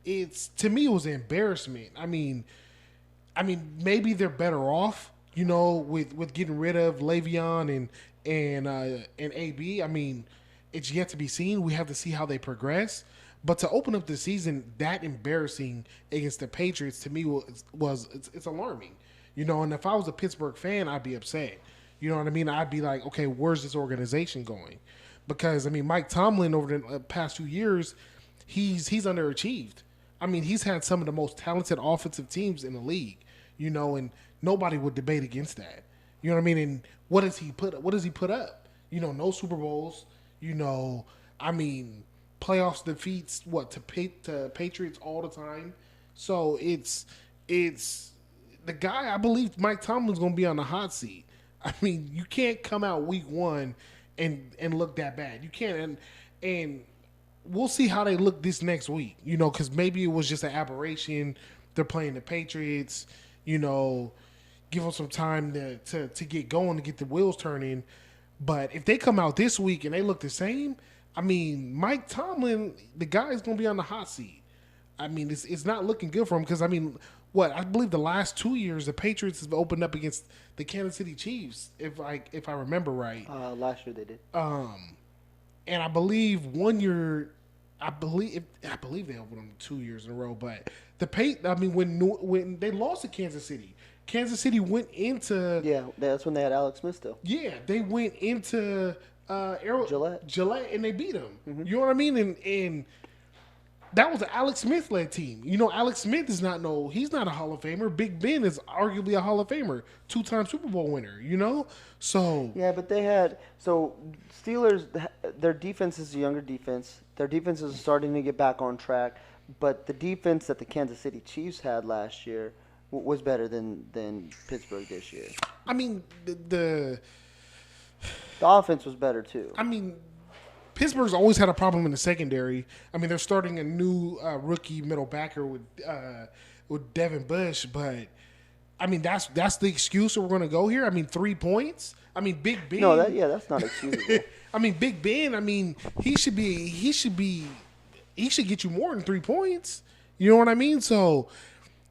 it's to me it was an embarrassment. I mean, maybe they're better off. With getting rid of Le'Veon and AB. I mean, it's yet to be seen. We have to see how they progress. But to open up the season that embarrassing against the Patriots to me it's alarming. And if I was a Pittsburgh fan, I'd be upset. You know what I mean? I'd be like, okay, where's this organization going? Because I mean, Mike Tomlin over the past 2 years, he's underachieved. I mean, he's had some of the most talented offensive teams in the league. And nobody would debate against that. You know what I mean? And what does he put up? No Super Bowls. I mean, playoffs defeats to Patriots all the time. So it's the guy. I believe Mike Tomlin's going to be on the hot seat. I mean, you can't come out week 1 and look that bad. You can't. And we'll see how they look this next week. Because maybe it was just an aberration. They're playing the Patriots. Give them some time to get going, to get the wheels turning. But if they come out this week and they look the same, I mean, Mike Tomlin, the guy is going to be on the hot seat. I mean, it's not looking good for him because, I mean, I believe the last 2 years, the Patriots have opened up against the Kansas City Chiefs, if I remember right. Last year they did. And I believe 1 year, I believe they opened them 2 years in a row. But when they lost to Kansas City went into that's when they had Alex Smith still. Yeah, they went into Gillette, and they beat them. Mm-hmm. You know what I mean? And that was an Alex Smith led team. Alex Smith he's not a Hall of Famer. Big Ben is arguably a Hall of Famer, 2-time Super Bowl winner. So yeah, but Steelers, their defense is a younger defense. Their defense is starting to get back on track, but the defense that the Kansas City Chiefs had last year was better than Pittsburgh this year. I mean, the offense was better too. I mean, Pittsburgh's always had a problem in the secondary. I mean, they're starting a new rookie middle backer with Devin Bush, but I mean that's the excuse that we're going to go here. I mean, 3 points. I mean, Big Ben. No, that's not excusable. I mean, Big Ben. I mean, he should get you more than 3 points. You know what I mean? So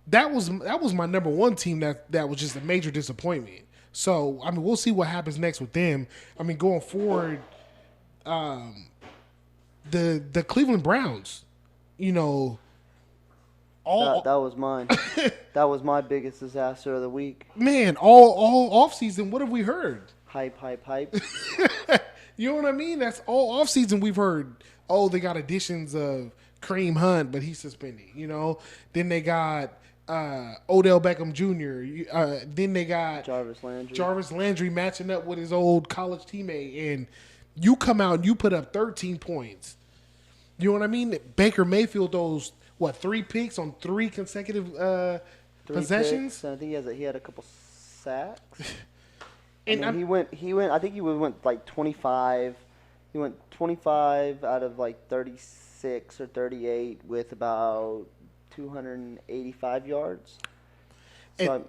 that was my number 1 team that was just a major disappointment. So I mean, we'll see what happens next with them. I mean, going forward. The Cleveland Browns, that was mine. That was my biggest disaster of the week. Man, all offseason, what have we heard? Hype. You know what I mean? That's all offseason we've heard. Oh, they got additions of Kareem Hunt, but he's suspended. Then they got Odell Beckham Jr. Then they got Jarvis Landry matching up with his old college teammate, and you come out and you put up 13 points. You know what I mean? Baker Mayfield those 3 picks on 3 consecutive possessions. Picks, I think he had a couple sacks. And he went. I think he went like 25. He went 25 out of like 36 or 38 with about 285 yards. So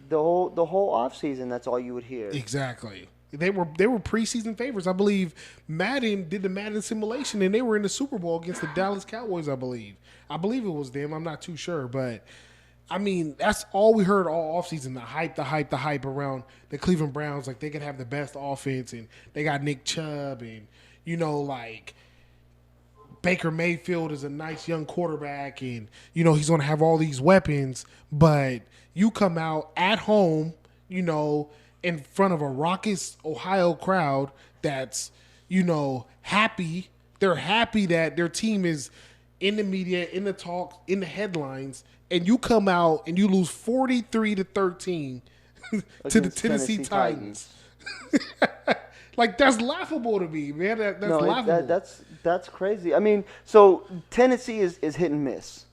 the whole offseason, that's all you would hear. Exactly. They were preseason favorites. I believe Madden did the Madden simulation, and they were in the Super Bowl against the Dallas Cowboys, I believe. I believe it was them. I'm not too sure. But, I mean, that's all we heard all offseason, the hype around the Cleveland Browns. Like, they could have the best offense, and they got Nick Chubb, and, like, Baker Mayfield is a nice young quarterback, and, he's going to have all these weapons. But you come out at home, in front of a raucous Ohio crowd that's, happy. They're happy that their team is in the media, in the talks, in the headlines, and you come out and you lose 43-13 to the Against Tennessee Tennessee Titans. Like, that's laughable to me, man. That's No, laughable. that's crazy. I mean, so Tennessee is hit and miss.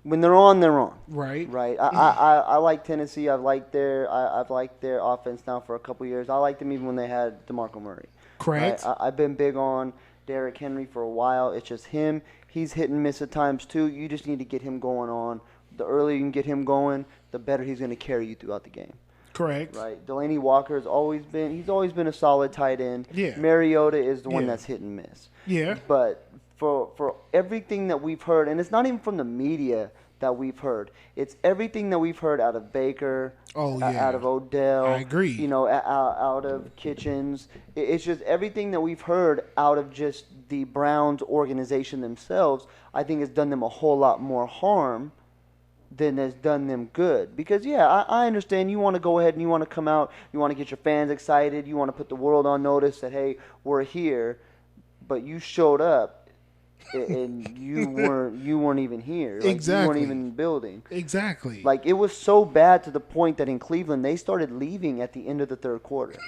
When they're on, they're on. Right. Right. I like Tennessee. I've liked their offense now for a couple years. I liked them even when they had DeMarco Murray. Correct. Right? I've been big on Derrick Henry for a while. It's just him. He's hit and miss at times too. You just need to get him going on. The earlier you can get him going, the better he's going to carry you throughout the game. Correct. Right. Delaney Walker has always been a solid tight end. Yeah. Mariota is the one Yeah. that's hit and miss. Yeah. But for everything that we've heard, and it's not even from the media that we've heard, it's everything that we've heard out of Baker, out of Odell. I agree. You know, out of Kitchens. It's just everything that we've heard out of just the Browns organization themselves. I think has done them a whole lot more harm than has done them good. Because, yeah, I understand you want to go ahead and you want to come out, you want to get your fans excited, you want to put the world on notice that, hey, we're here, but you showed up and you weren't even here. Like, Exactly. You weren't even in the building. Exactly. Like, it was so bad to the point that in Cleveland, they started leaving at the end of the third quarter.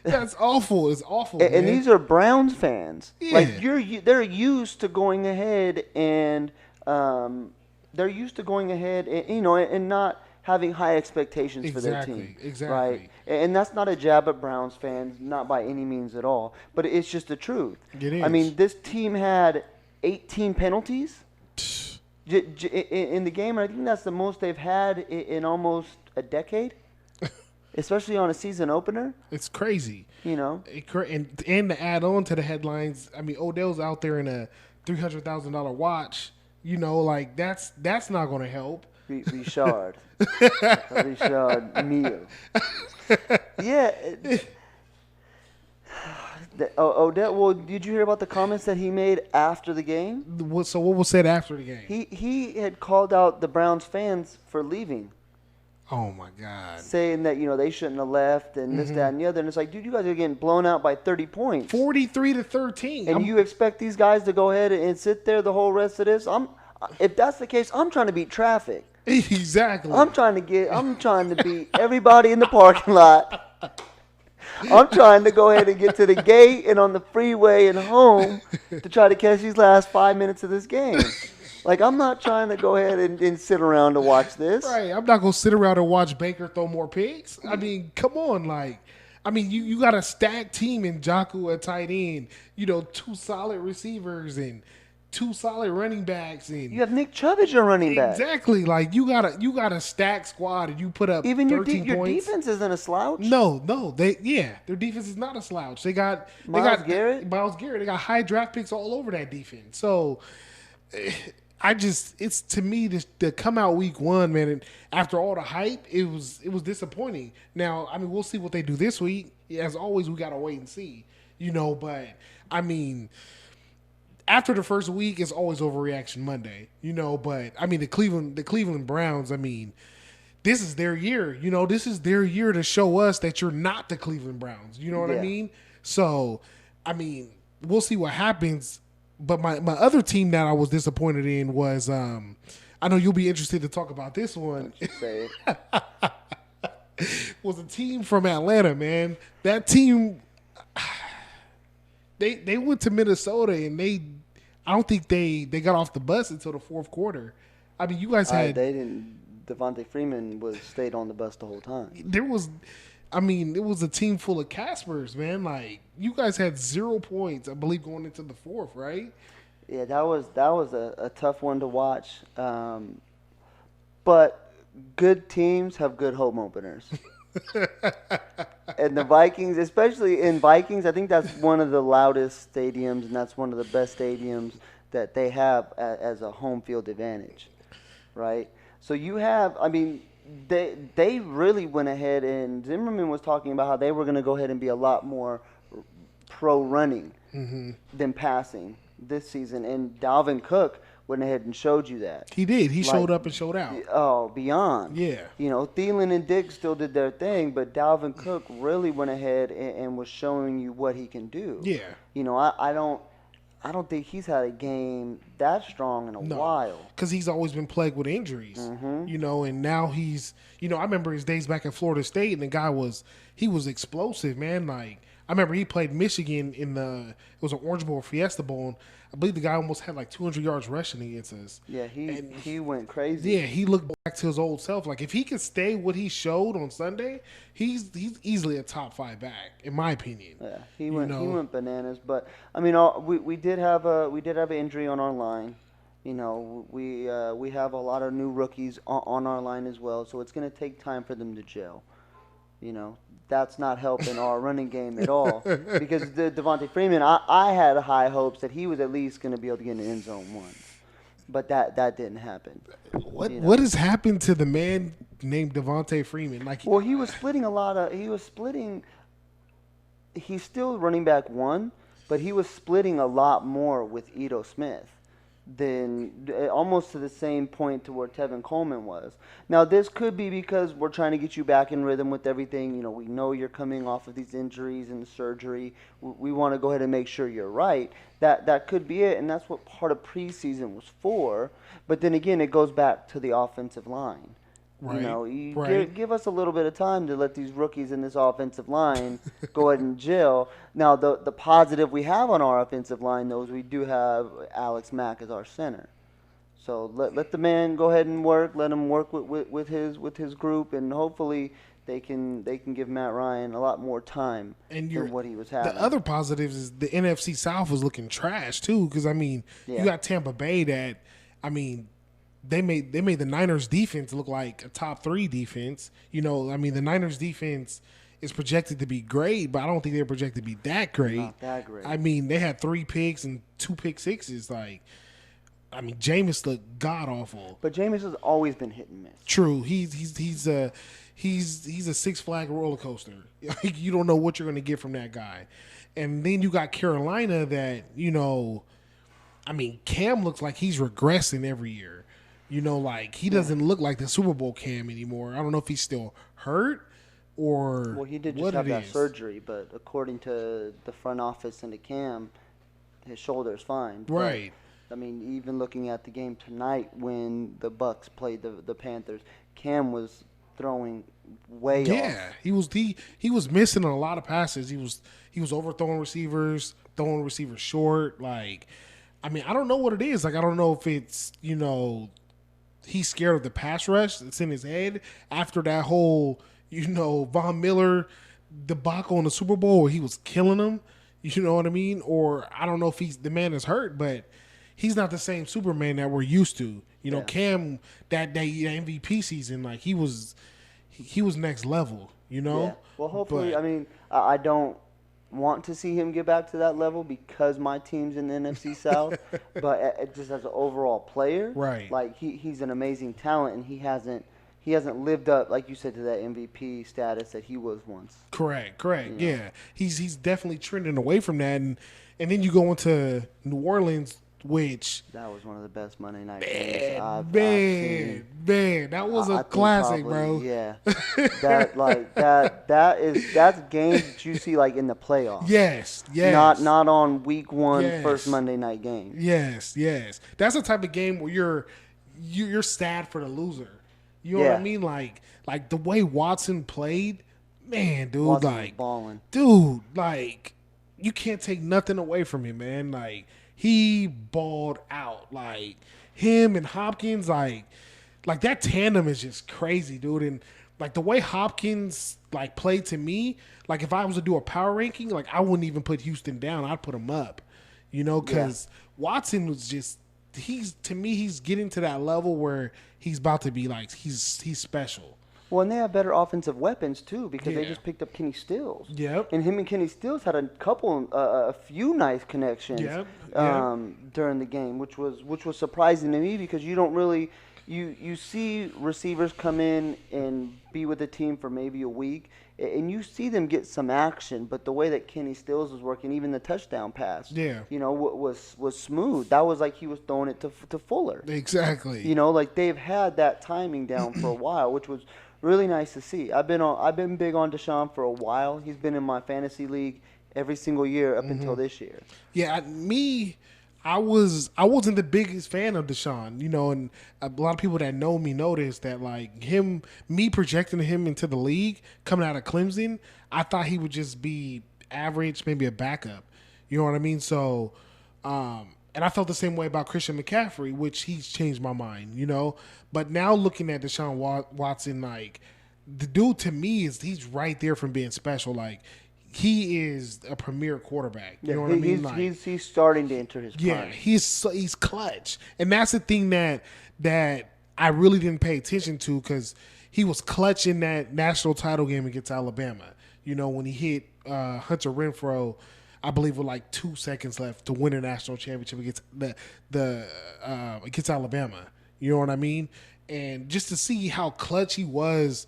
That's awful. It's awful, And man. these are Browns fans. Yeah. Like, they're used to going ahead and and not having high expectations for their team. Exactly. Right? And that's not a jab at Browns fans, not by any means at all. But it's just the truth. It is. I mean, this team had 18 penalties in the game. I think that's the most they've had in almost a decade, especially on a season opener. It's crazy. You know? And to add on to the headlines, I mean, Odell's out there in a $300,000 watch. You know, like, that's not going to help. Richard. Richard Mille. Yeah. Odell, well, did you hear about the comments that he made after the game? So what was said after the game? He had called out the Browns fans for leaving. Oh, my God. Saying that, they shouldn't have left and this, that, and the other. And it's like, dude, you guys are getting blown out by 30 points. 43-13. And you expect these guys to go ahead and sit there the whole rest of this? If that's the case, I'm trying to beat traffic. Exactly. I'm trying to beat everybody in the parking lot. I'm trying to go ahead and get to the gate and on the freeway and home to try to catch these last 5 minutes of this game. Like, I'm not trying to go ahead and sit around to watch this. Right. I'm not going to sit around and watch Baker throw more picks. I mean, come on. Like, I mean, you got a stacked team in Jocko at tight end, 2 solid receivers and 2 solid running backs. And you have Nick Chubb as your running back. Exactly. Like, you got a stacked squad and you put up even 13 your points. defense isn't a slouch. No, their defense is not a slouch. They got Myles Garrett. They got high draft picks all over that defense. So it's to me the come out week 1, man. And after all the hype, it was disappointing. Now, I mean, we'll see what they do this week. As always, we gotta wait and see, But I mean, after the first week, it's always overreaction Monday, But I mean, the Cleveland Browns. I mean, this is their year. This is their year to show us that you're not the Cleveland Browns. You know what I mean? So, I mean, we'll see what happens. But my other team that I was disappointed in was I know you'll be interested to talk about this one. Say it. Was a team from Atlanta, man. That team, they went to Minnesota and I don't think they got off the bus until the fourth quarter. I mean, you guys had they didn't. Devontae Freeman stayed on the bus the whole time. It was a team full of Caspers, man. Like, you guys had 0 points, I believe, going into the fourth, right? Yeah, that was a tough one to watch. But good teams have good home openers. And the Vikings, especially in Vikings, I think that's one of the loudest stadiums, and that's one of the best stadiums that they have as a home field advantage, right? So you have, I mean, they really went ahead, and Zimmerman was talking about how they were going to go ahead and be a lot more pro running than passing this season. And Dalvin Cook went ahead and showed you that. He did. He showed up and showed out. Oh, beyond. Yeah. Thielen and Diggs still did their thing, but Dalvin Cook really went ahead and was showing you what he can do. Yeah. I don't think he's had a game that strong in a No, while. because he's always been plagued with injuries. And now I remember his days back at Florida State, and the guy he was explosive, man. Like I remember he played Michigan it was an Orange Bowl Fiesta Bowl, and I believe the guy almost had like 200 yards rushing against us. Yeah, he went crazy. Yeah, he looked back to his old self. Like if he could stay what he showed on Sunday, he's easily a top 5 back in my opinion. Yeah, he went bananas. But I mean, we did have an injury on our line. We have a lot of new rookies on our line as well. So it's going to take time for them to gel. That's not helping our running game at all. Because Devontae Freeman, I had high hopes that he was at least going to be able to get in the end zone once. But that didn't happen. What has happened to the man named Devontae Freeman? Well, he was splitting. He's still running back one, but he was splitting a lot more with Ito Smith than almost to the same point to where Tevin Coleman was. Now, this could be because we're trying to get you back in rhythm with everything. We know you're coming off of these injuries and the surgery. We want to go ahead and make sure you're right. That could be it, and that's what part of preseason was for. But then again, it goes back to the offensive line. Right. Give us a little bit of time to let these rookies in this offensive line go ahead and gel. Now, the positive we have on our offensive line, though, is we do have Alex Mack as our center. So let the man go ahead and work. Let him work with his group, and hopefully they can give Matt Ryan a lot more time than what he was having. The other positives is the NFC South was looking trash too, because you got Tampa Bay that They made the Niners defense look like a top 3 defense. The Niners defense is projected to be great, but I don't think they're projected to be that great. Not that great. They had 3 picks and 2 pick sixes. Jameis looked god awful. But Jameis has always been hit and miss. True. He's a Six Flag roller coaster. You don't know what you're going to get from that guy. And then you got Carolina that Cam looks like he's regressing every year. He doesn't look like the Super Bowl Cam anymore. I don't know if he's still hurt or well, he did just have that surgery, but according to the front office and the Cam, his shoulder is fine. Right. But, even looking at the game tonight when the Bucks played the Panthers, Cam was throwing way off. Yeah, he was missing a lot of passes. He was overthrowing receivers, throwing receivers short. I don't know what it is. I don't know if it's he's scared of the pass rush that's in his head after that whole, Von Miller debacle in the Super Bowl where he was killing them. You know what I mean? Or I don't know if the man is hurt, but he's not the same Superman that we're used to. Cam, that MVP season, he was next level, Yeah. Well, hopefully, I don't want to see him get back to that level because my team's in the NFC South, but just as an overall player, right? He's an amazing talent, and he hasn't lived up, like you said, to that MVP status that he was once. Correct. Yeah, he's definitely trending away from that, and then you go into New Orleans, which that was one of the best Monday night games I've seen. Man, that was a classic, bro. Yeah, that's games that you see in the playoffs. Yes. Not on week 1 first Monday night game. Yes. That's the type of game where you're sad for the loser. You know what I mean? Like the way Watson played, man, dude. Watson was balling. Dude, you can't take nothing away from him, man. He balled out. Him and Hopkins, that tandem is just crazy, dude. And the way Hopkins played to me, if I was to do a power ranking, I wouldn't even put Houston down. I'd put him up. Because Watson was just he's getting to that level where he's about to be he's special. Well, and they have better offensive weapons too because they just picked up Kenny Stills. Yep. And him and Kenny Stills had a few nice connections. During the game, which was surprising to me because you don't really you see receivers come in and be with the team for maybe a week, and you see them get some action. But the way that Kenny Stills was working, even the touchdown pass, was smooth. That was he was throwing it to Fuller. Exactly. They've had that timing down for a while, which was really nice to see. I've been big on Deshaun for a while. He's been in my fantasy league. every single year up Mm-hmm. until this year. Yeah, I wasn't the biggest fan of Deshaun, and a lot of people that know me noticed that like me projecting him into the league coming out of Clemson, I thought he would just be average, maybe a backup. You know what I mean? So, and I felt the same way about Christian McCaffrey, which he's changed my mind, But now looking at Deshaun Watson, like the dude to me he's right there from being special, like. He is a premier quarterback. You know what I mean? He's starting to enter his prime. Yeah, he's clutch, and that's the thing that I really didn't pay attention to because he was clutch in that national title game against Alabama. When he hit Hunter Renfrow, I believe with like 2 seconds left to win a national championship against against Alabama. You know what I mean? And just to see how clutch he was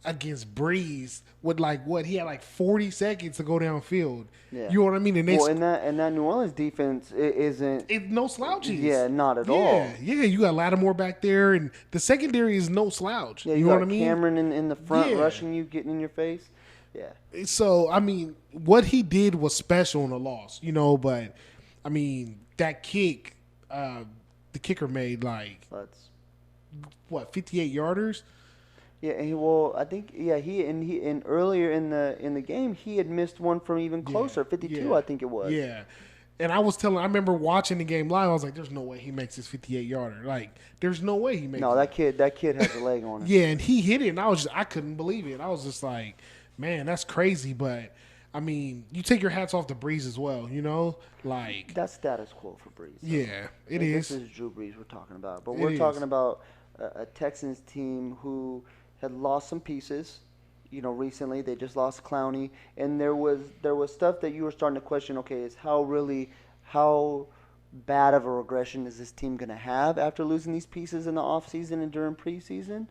against Breeze with he had like 40 seconds to go downfield. Yeah. You know what I mean? And and that New Orleans defense isn't no slouches. Yeah, not at all. Yeah, you got Lattimore back there, and the secondary is no slouch. Yeah, you know got what I mean? Cameron in the front rushing you, getting in your face. Yeah. So I mean, what he did was special in the loss, but I mean that kick, the kicker made like 58 yarders. Yeah, I think he earlier in the game he had missed one from even closer, 52 I think it was. Yeah. And I remember watching the game live. I was like, "There's no way he makes this 58-yarder. Like, there's no way he makes." No, that kid has a leg on him. Yeah, and he hit it, and I couldn't believe it. I was just like, "Man, that's crazy." But I mean, you take your hats off to Breeze as well. Like that's status quo for Breeze. Yeah, it is. This is Drew Brees we're talking about, but we're talking about a Texans team who had lost some pieces, recently. They just lost Clowney, and there was stuff that you were starting to question. Okay, is how bad of a regression is this team going to have after losing these pieces in the offseason and during preseason?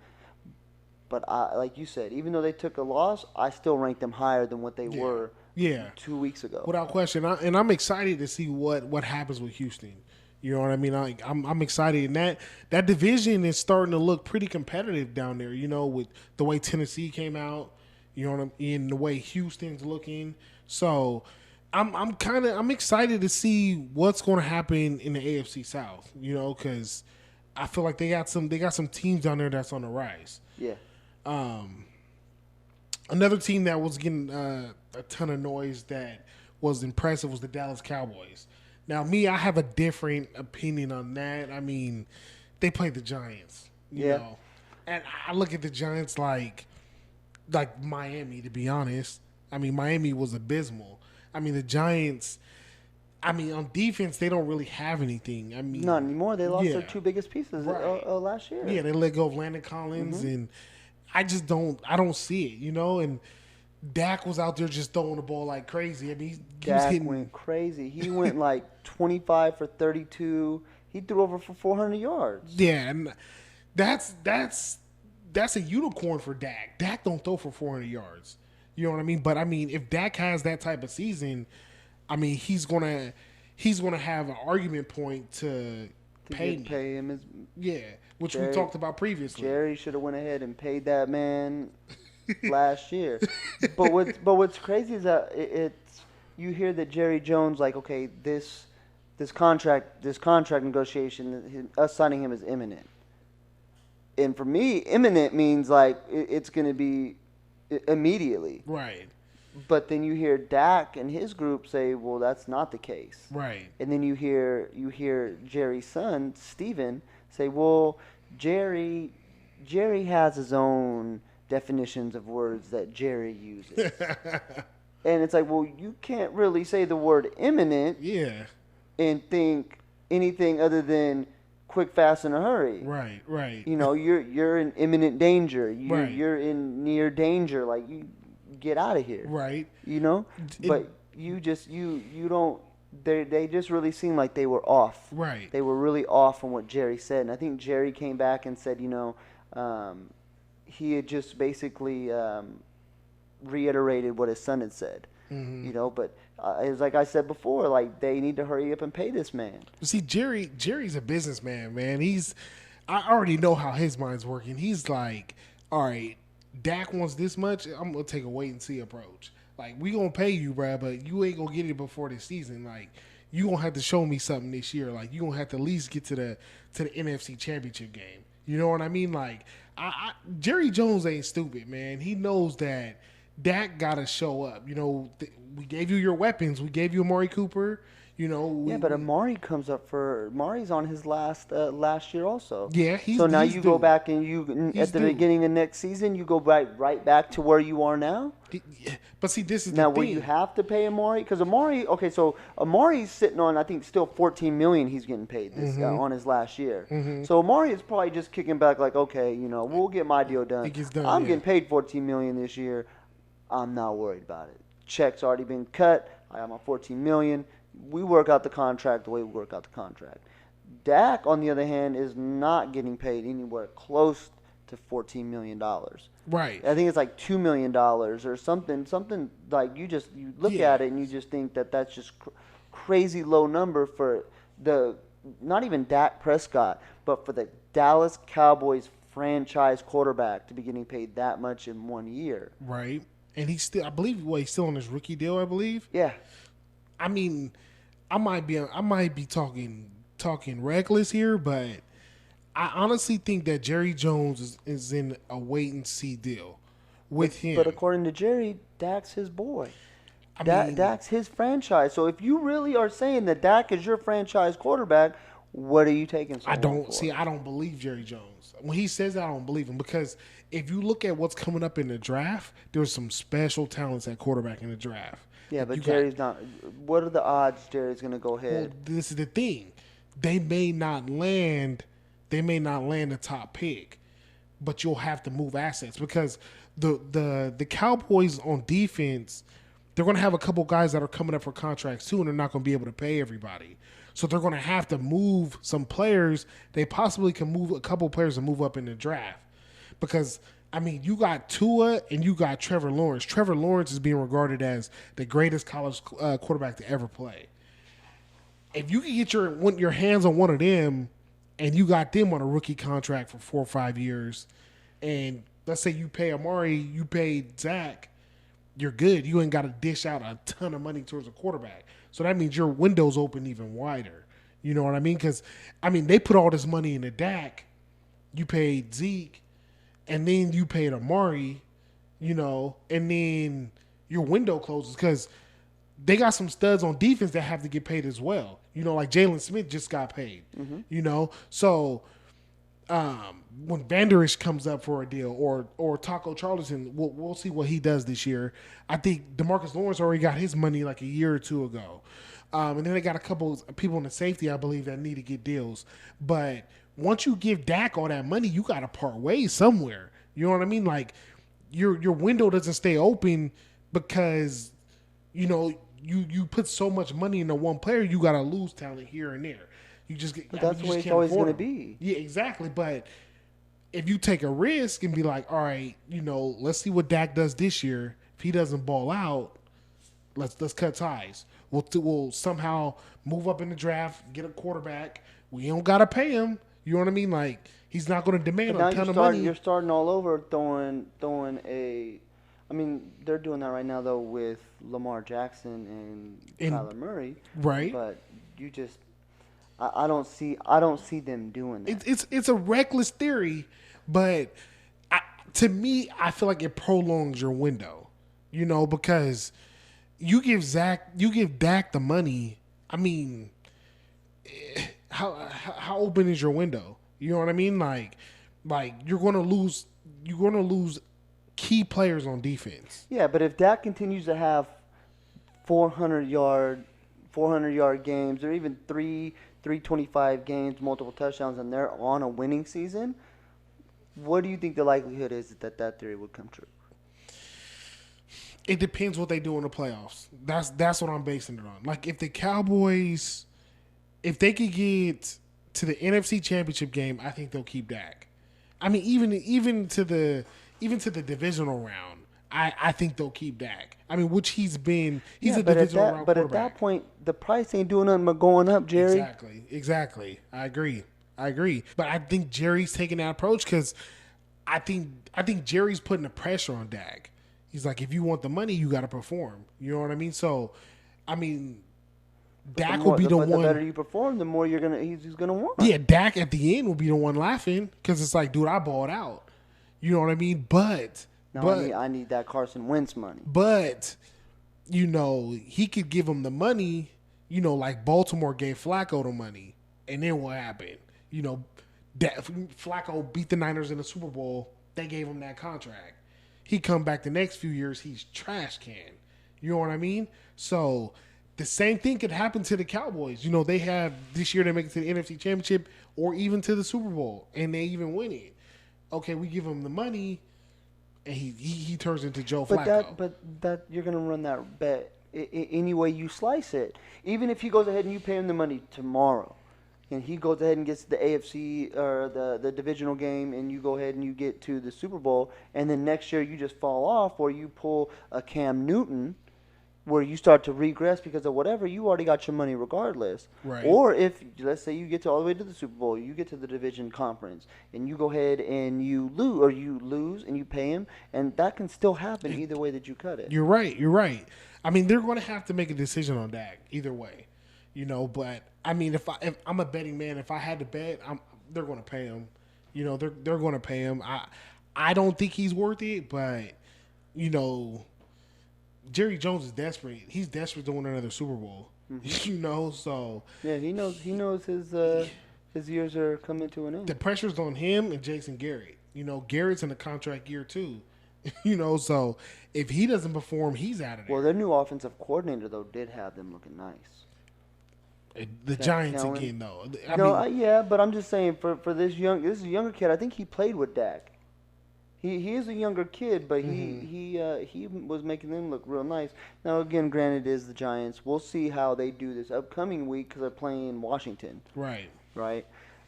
But like you said, even though they took a loss, I still rank them higher than what they were 2 weeks ago. Without question. And I'm excited to see what happens with Houston. You know what I mean? I'm excited, and that division is starting to look pretty competitive down there. With the way Tennessee came out, and the way Houston's looking. So I'm excited to see what's going to happen in the AFC South. Because I feel like they got some teams down there that's on the rise. Yeah. Another team that was getting a ton of noise that was impressive was the Dallas Cowboys. Now, I have a different opinion on that. I mean, they played the Giants, you know. And I look at the Giants like Miami, to be honest. I mean, Miami was abysmal. I mean, the Giants, on defense, they don't really have anything. I mean, not anymore. They lost their two biggest pieces last year. Yeah, they let go of Landon Collins, and I don't see it, And Dak was out there just throwing the ball like crazy. I mean, Dak went crazy. He went like 25 for 32. He threw over for 400 yards. Yeah, and that's a unicorn for Dak. Dak don't throw for 400 yards. You know what I mean? But I mean, if Dak has that type of season, I mean, he's gonna have an argument point to pay him. Which we talked about previously. Jerry should have went ahead and paid that man last year. But what's crazy is that you hear that Jerry Jones, like, okay, this contract negotiation, us signing him is imminent. And for me, imminent means like it's going to be immediately. Right. But then you hear Dak and his group say, well, that's not the case. Right. And then you hear Jerry's son, Steven, say, well, Jerry has his own definitions of words that Jerry uses. And it's like, well, you can't really say the word imminent and think anything other than quick, fast, in a hurry. Right, right. You're in imminent danger. You're in near danger. Like, you get out of here. Right. But you don't. They just really seem like they were off. Right. They were really off on what Jerry said, and I think Jerry came back and said, he had just basically reiterated what his son had said. Mm-hmm. But it's like I said before, like, they need to hurry up and pay this man. See, Jerry's a businessman, man. I already know how his mind's working. He's like, all right, Dak wants this much. I'm gonna take a wait and see approach. Like, we gonna pay you, bruh, but you ain't gonna get it before the season. Like, you gonna have to show me something this year. Like, you gonna have to at least get to the NFC Championship game. You know what I mean? Like, Jerry Jones ain't stupid, man. He knows that Dak gotta show up. You know, we gave you your weapons. We gave you Amari Cooper. You know, Yeah, but Amari's on his last year also. Yeah, so now he's you go due. back and He's at the due. beginning of next season you go right back to where you are now. But see, this is Now the will thing. you have to pay Amari? Because okay, so Amari's sitting on I think still 14 million he's getting paid this on his last year. So Amari is probably just kicking back like, okay, we'll get my deal done. It gets done, I'm yeah. getting paid 14 million this year. I'm not worried about it. Check's already been cut. I got my 14 million. We work out the contract the way we work out the contract. Dak, on the other hand, is not getting paid anywhere close to $14 million. Right. I think it's like $2 million or something like you look at it and you just think that's just crazy low number for not even Dak Prescott, but for the Dallas Cowboys franchise quarterback to be getting paid that much in 1 year. Right. And he's still, I believe, he's still on his rookie deal, I believe. Yeah. I mean, I might be talking reckless here, but I honestly think that Jerry Jones is in a wait and see deal with him. But according to Jerry, Dak's his boy. I mean, Dak's his franchise. So if you really are saying that Dak is your franchise quarterback, what are you taking? I don't believe Jerry Jones. When he says that, I don't believe him, because if you look at what's coming up in the draft, there's some special talents at quarterback in the draft. Yeah, but Jerry's not. What are the odds Jerry's going to go ahead? Well, this is the thing. They may not land a top pick, but you'll have to move assets, because the Cowboys on defense, they're going to have a couple guys that are coming up for contracts too, and they're not going to be able to pay everybody. So they're going to have to move some players. They possibly can move a couple players to move up in the draft, because I mean, you got Tua and you got Trevor Lawrence. Trevor Lawrence is being regarded as the greatest college quarterback to ever play. If you can get your hands on one of them, and you got them on a rookie contract for 4 or 5 years, and let's say you pay Amari, you pay Zach, you're good. You ain't got to dish out a ton of money towards a quarterback. So that means your window's open even wider. You know what I mean? Because, I mean, they put all this money into Dak. You paid Zeke, and then you paid Amari, and then your window closes, because they got some studs on defense that have to get paid as well. Like Jalen Smith just got paid. So when Vander Esch comes up for a deal, or Taco Charlton, we'll see what he does this year. I think DeMarcus Lawrence already got his money like a year or two ago. And then they got a couple of people in the safety, I believe, that need to get deals. But once you give Dak all that money, you got to part ways somewhere. You know what I mean? Like, your window doesn't stay open because, you put so much money into one player, you got to lose talent here and there. You just get. But that's the way it's always going to be. Yeah, exactly. But if you take a risk and be like, all right, let's see what Dak does this year. If he doesn't ball out, let's cut ties. We'll somehow move up in the draft, get a quarterback. We don't got to pay him. You know what I mean? Like, he's not going to demand a ton of money. You're starting all over throwing a. I mean, they're doing that right now though with Lamar Jackson and Kyler Murray. Right. But you just, I don't see them doing that. It's a reckless theory, but to me, I feel like it prolongs your window. Because you give Dak the money. I mean, how open is your window? You know what I mean? Like you're going to lose key players on defense. Yeah, but if Dak continues to have 400-yard games, or even 325 games, multiple touchdowns, and they're on a winning season, what do you think the likelihood is that theory would come true? It depends what they do in the playoffs. That's what I'm basing it on. Like, if the Cowboys, if they could get to the NFC Championship game, I think they'll keep Dak. I mean, even to the divisional round, I think they'll keep Dak. I mean, which he's a divisional round quarterback. But at that point, the price ain't doing nothing but going up, Jerry. Exactly. I agree. But I think Jerry's taking that approach because I think Jerry's putting the pressure on Dak. He's like, if you want the money, you got to perform. You know what I mean? So, I mean, Dak will be the one. The better you perform, the more he's gonna want. Yeah, Dak at the end will be the one laughing because it's like, dude, I balled out. You know what I mean? But I need that Carson Wentz money. But he could give him the money. Like Baltimore gave Flacco the money, and then what happened? Flacco beat the Niners in the Super Bowl. They gave him that contract. He come back the next few years, he's trash can. You know what I mean? So the same thing could happen to the Cowboys. They have this year they make it to the NFC Championship or even to the Super Bowl, and they even win it. Okay, we give him the money, and he turns into Joe Flacco. But you're gonna run that bet any way you slice it. Even if he goes ahead and you pay him the money tomorrow, and he goes ahead and gets the AFC or the divisional game, and you go ahead and you get to the Super Bowl, and then next year you just fall off, or you pull a Cam Newton, where you start to regress because of whatever, you already got your money regardless. Right. Or if, let's say you get all the way to the Super Bowl, you get to the division conference, and you go ahead and you lose and you pay him, and that can still happen either way that you cut it. You're right. I mean, they're going to have to make a decision on Dak either way, but I mean, if I'm a betting man, if I had to bet, they're going to pay him. They're going to pay him. I don't think he's worth it, but Jerry Jones is desperate. He's desperate to win another Super Bowl. Mm-hmm. So yeah, he knows his years are coming to an end. The pressure's on him and Jason Garrett. Garrett's in a contract year too. So if he doesn't perform, he's out of there. Well, their new offensive coordinator though did have them looking nice. The Giants again though. Yeah, but I'm just saying for this is a younger kid. I think he played with Dak. He is a younger kid, but he was making them look real nice. Now, again, granted, it is the Giants. We'll see how they do this upcoming week because they're playing Washington. Right.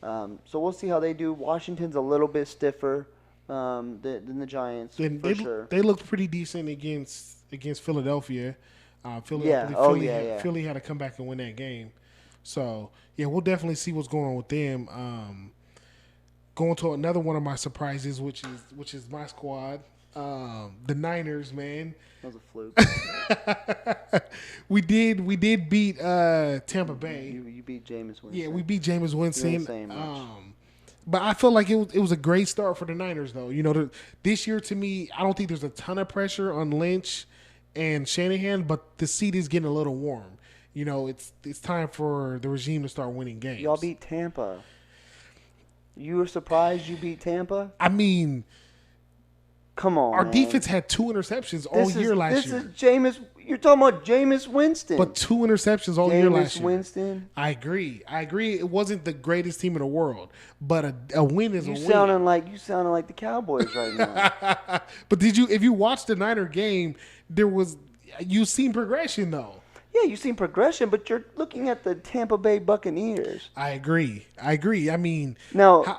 So we'll see how they do. Washington's a little bit stiffer than the Giants, for sure. They looked pretty decent against Philadelphia. Philly had to come back and win that game. So, yeah, we'll definitely see what's going on with them. Going to another one of my surprises, which is my squad, the Niners, man. That was a fluke. we did beat Tampa Bay. You beat Jameis Winston. Yeah, we beat Jameis Winston. You ain't saying much. But I feel like it was a great start for the Niners, though. This year to me, I don't think there's a ton of pressure on Lynch and Shanahan, but the seat is getting a little warm. It's time for the regime to start winning games. Y'all beat Tampa. You were surprised you beat Tampa? I mean, come on. Our man. defense had 2 interceptions all year last year. This is Jameis. You're talking about Jameis Winston. But 2 interceptions all year last year. Jameis Winston. I agree. It wasn't the greatest team in the world, but a win is a win. You sounding like the Cowboys right now. But if you watched the Niner game, you seen progression though. Yeah, you've seen progression, but you're looking at the Tampa Bay Buccaneers. I agree. I mean, now,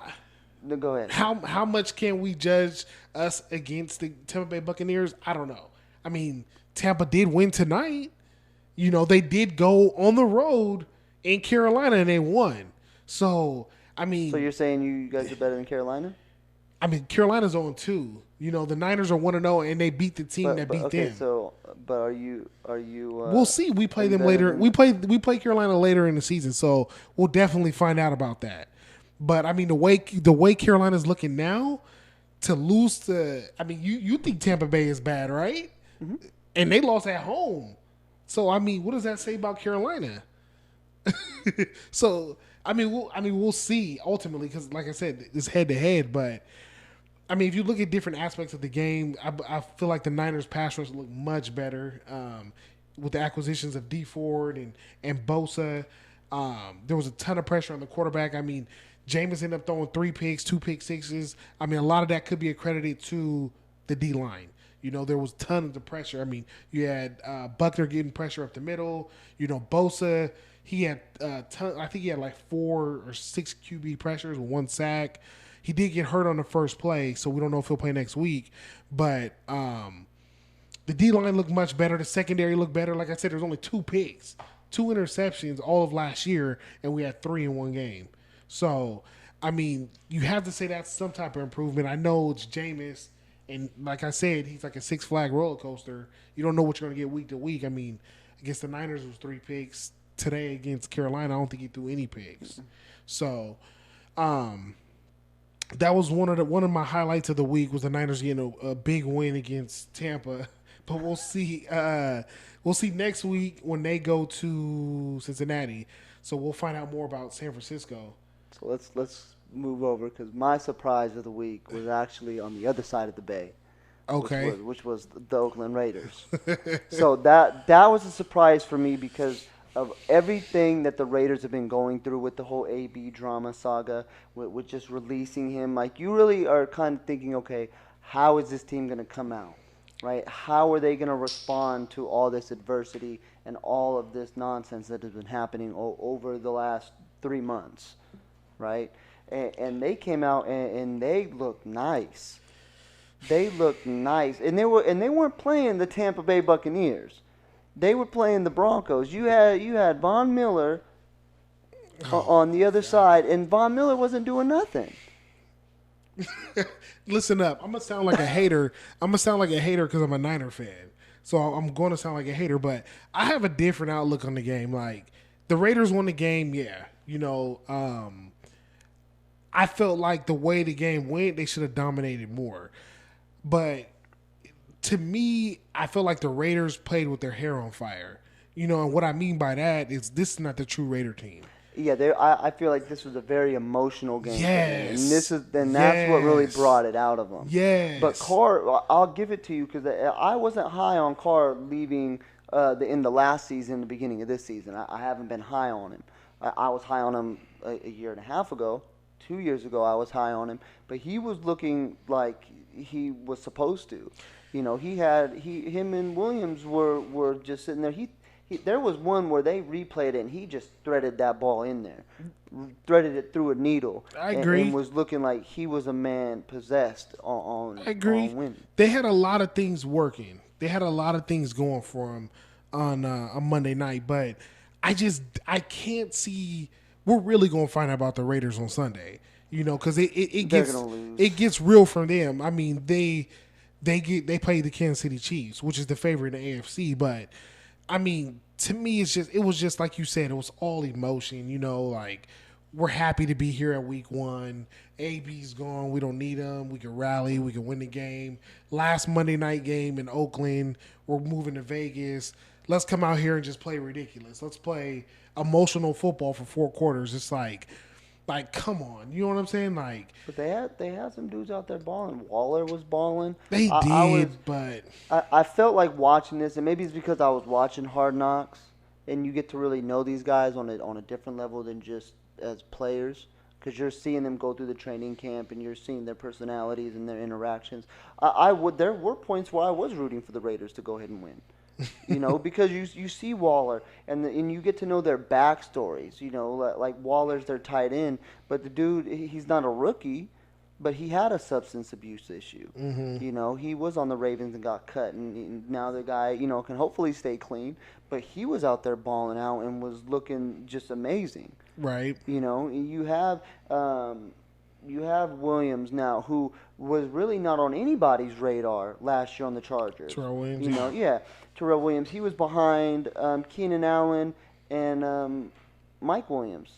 go ahead. How much can we judge us against the Tampa Bay Buccaneers? I don't know. I mean, Tampa did win tonight. They did go on the road in Carolina and they won. So, I mean. So you're saying you guys are better than Carolina? I mean, Carolina's on 2. The Niners are 1-0 and they beat the team that beat them. But are you? We'll see. We play them later. We play Carolina later in the season, so we'll definitely find out about that. But I mean, the way Carolina's looking now, to lose to, I mean, you think Tampa Bay is bad, right? Mm-hmm. And they lost at home. So I mean, what does that say about Carolina? So I mean, we'll see ultimately because, like I said, it's head to head, but. I mean, if you look at different aspects of the game, I feel like the Niners' pass rush look much better with the acquisitions of D Ford and Bosa. There was a ton of pressure on the quarterback. I mean, Jameis ended up throwing 3 picks, 2 pick sixes. I mean, a lot of that could be accredited to the D line. There was tons of pressure. I mean, you had Buckner getting pressure up the middle. Bosa, he had I think he had like 4 or 6 QB pressures with 1 sack. He did get hurt on the first play, so we don't know if he'll play next week. But the D-line looked much better. The secondary looked better. Like I said, there's only 2 picks, 2 interceptions all of last year, and we had 3 in one game. So, I mean, you have to say that's some type of improvement. I know it's Jameis, And like I said, he's like a Six Flag roller coaster. You don't know what you're going to get week to week. I mean, against the Niners was 3 picks. Today against Carolina, I don't think he threw any picks. So, that was one of my highlights of the week was the Niners getting a big win against Tampa. But we'll see. We'll see next week when they go to Cincinnati. So we'll find out more about San Francisco. So let's move over because my surprise of the week was actually on the other side of the bay. Okay. Which was the Oakland Raiders. So that was a surprise for me because of everything that the Raiders have been going through with the whole AB drama saga, with just releasing him. Like, you really are kind of thinking, okay, how is this team going to come out, right? How are they going to respond to all this adversity and all of this nonsense that has been happening over the last 3 months, right? And they came out and they looked nice. They looked nice, and they weren't playing the Tampa Bay Buccaneers. They were playing the Broncos. You had Von Miller on the other side, and Von Miller wasn't doing nothing. Listen up. I'm gonna sound like a hater. I'm gonna sound like a hater because I'm a Niner fan. So I'm going to sound like a hater, but I have a different outlook on the game. Like, the Raiders won the game, yeah. I felt like the way the game went, they should have dominated more. But to me, I feel like the Raiders played with their hair on fire. And what I mean by that is this is not the true Raider team. Yeah, I feel like this was a very emotional game. Yes. And that's what really brought it out of them. Yes. But Carr, I'll give it to you because I wasn't high on Carr leaving in the last season, the beginning of this season. I haven't been high on him. I was high on him a year and a half ago. 2 years ago, I was high on him. But he was looking like he was supposed to. Him and Williams were just sitting there. There was one where they replayed it and he just threaded that ball in there, threaded it through a needle. I agree. And was looking like he was a man possessed on. I agree. On winning. They had a lot of things working. They had a lot of things going for them on Monday night, but I can't see. We're really going to find out about the Raiders on Sunday. Because it gets real from them. I mean, they play the Kansas City Chiefs, which is the favorite in the AFC. But I mean, to me, it was just like you said. It was all emotion. Like, we're happy to be here at week 1. AB's gone. We don't need him. We can rally. We can win the game. Last Monday night game in Oakland. We're moving to Vegas. Let's come out here and just play ridiculous. Let's play emotional football for 4 quarters. It's like, come on, you know what I'm saying? Like, but they had some dudes out there balling. Waller was balling. They did, but I felt like watching this, and maybe it's because I was watching Hard Knocks, and you get to really know these guys on a different level than just as players, because you're seeing them go through the training camp and you're seeing their personalities and their interactions. There were points where I was rooting for the Raiders to go ahead and win. Because you see Waller and you get to know their backstories. Like Waller's their tight end, but the dude, he's not a rookie, but he had a substance abuse issue. Mm-hmm. He was on the Ravens and got cut, and now the guy, can hopefully stay clean. But he was out there balling out and was looking just amazing. Right. You have Williams now, who was really not on anybody's radar last year on the Chargers. Terrell Williams. Terrell Williams. He was behind Keenan Allen and Mike Williams.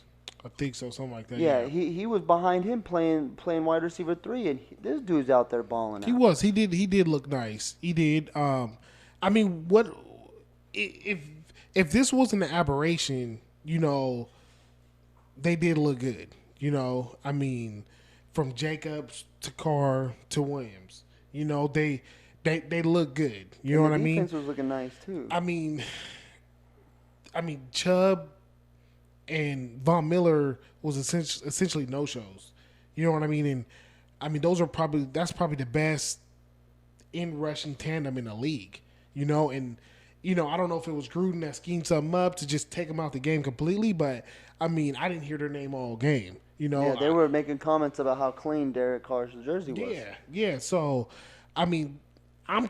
I think so, something like that. Yeah, he was behind him playing wide receiver 3, and this dude's out there balling out. He was. He did look nice. He did. I mean, what if this wasn't an aberration? They did look good. I mean, from Jacobs to Carr to Williams, they look good. You know what I mean? The defense was looking nice too. I mean, Chubb and Von Miller was essentially no shows. You know what I mean? And I mean, that's probably the best in rushing tandem in the league. And I don't know if it was Gruden that schemed something up to just take him out the game completely, but I mean, I didn't hear their name all game. Yeah, they were making comments about how clean Derek Carr's jersey was. Yeah. So, I mean, I'm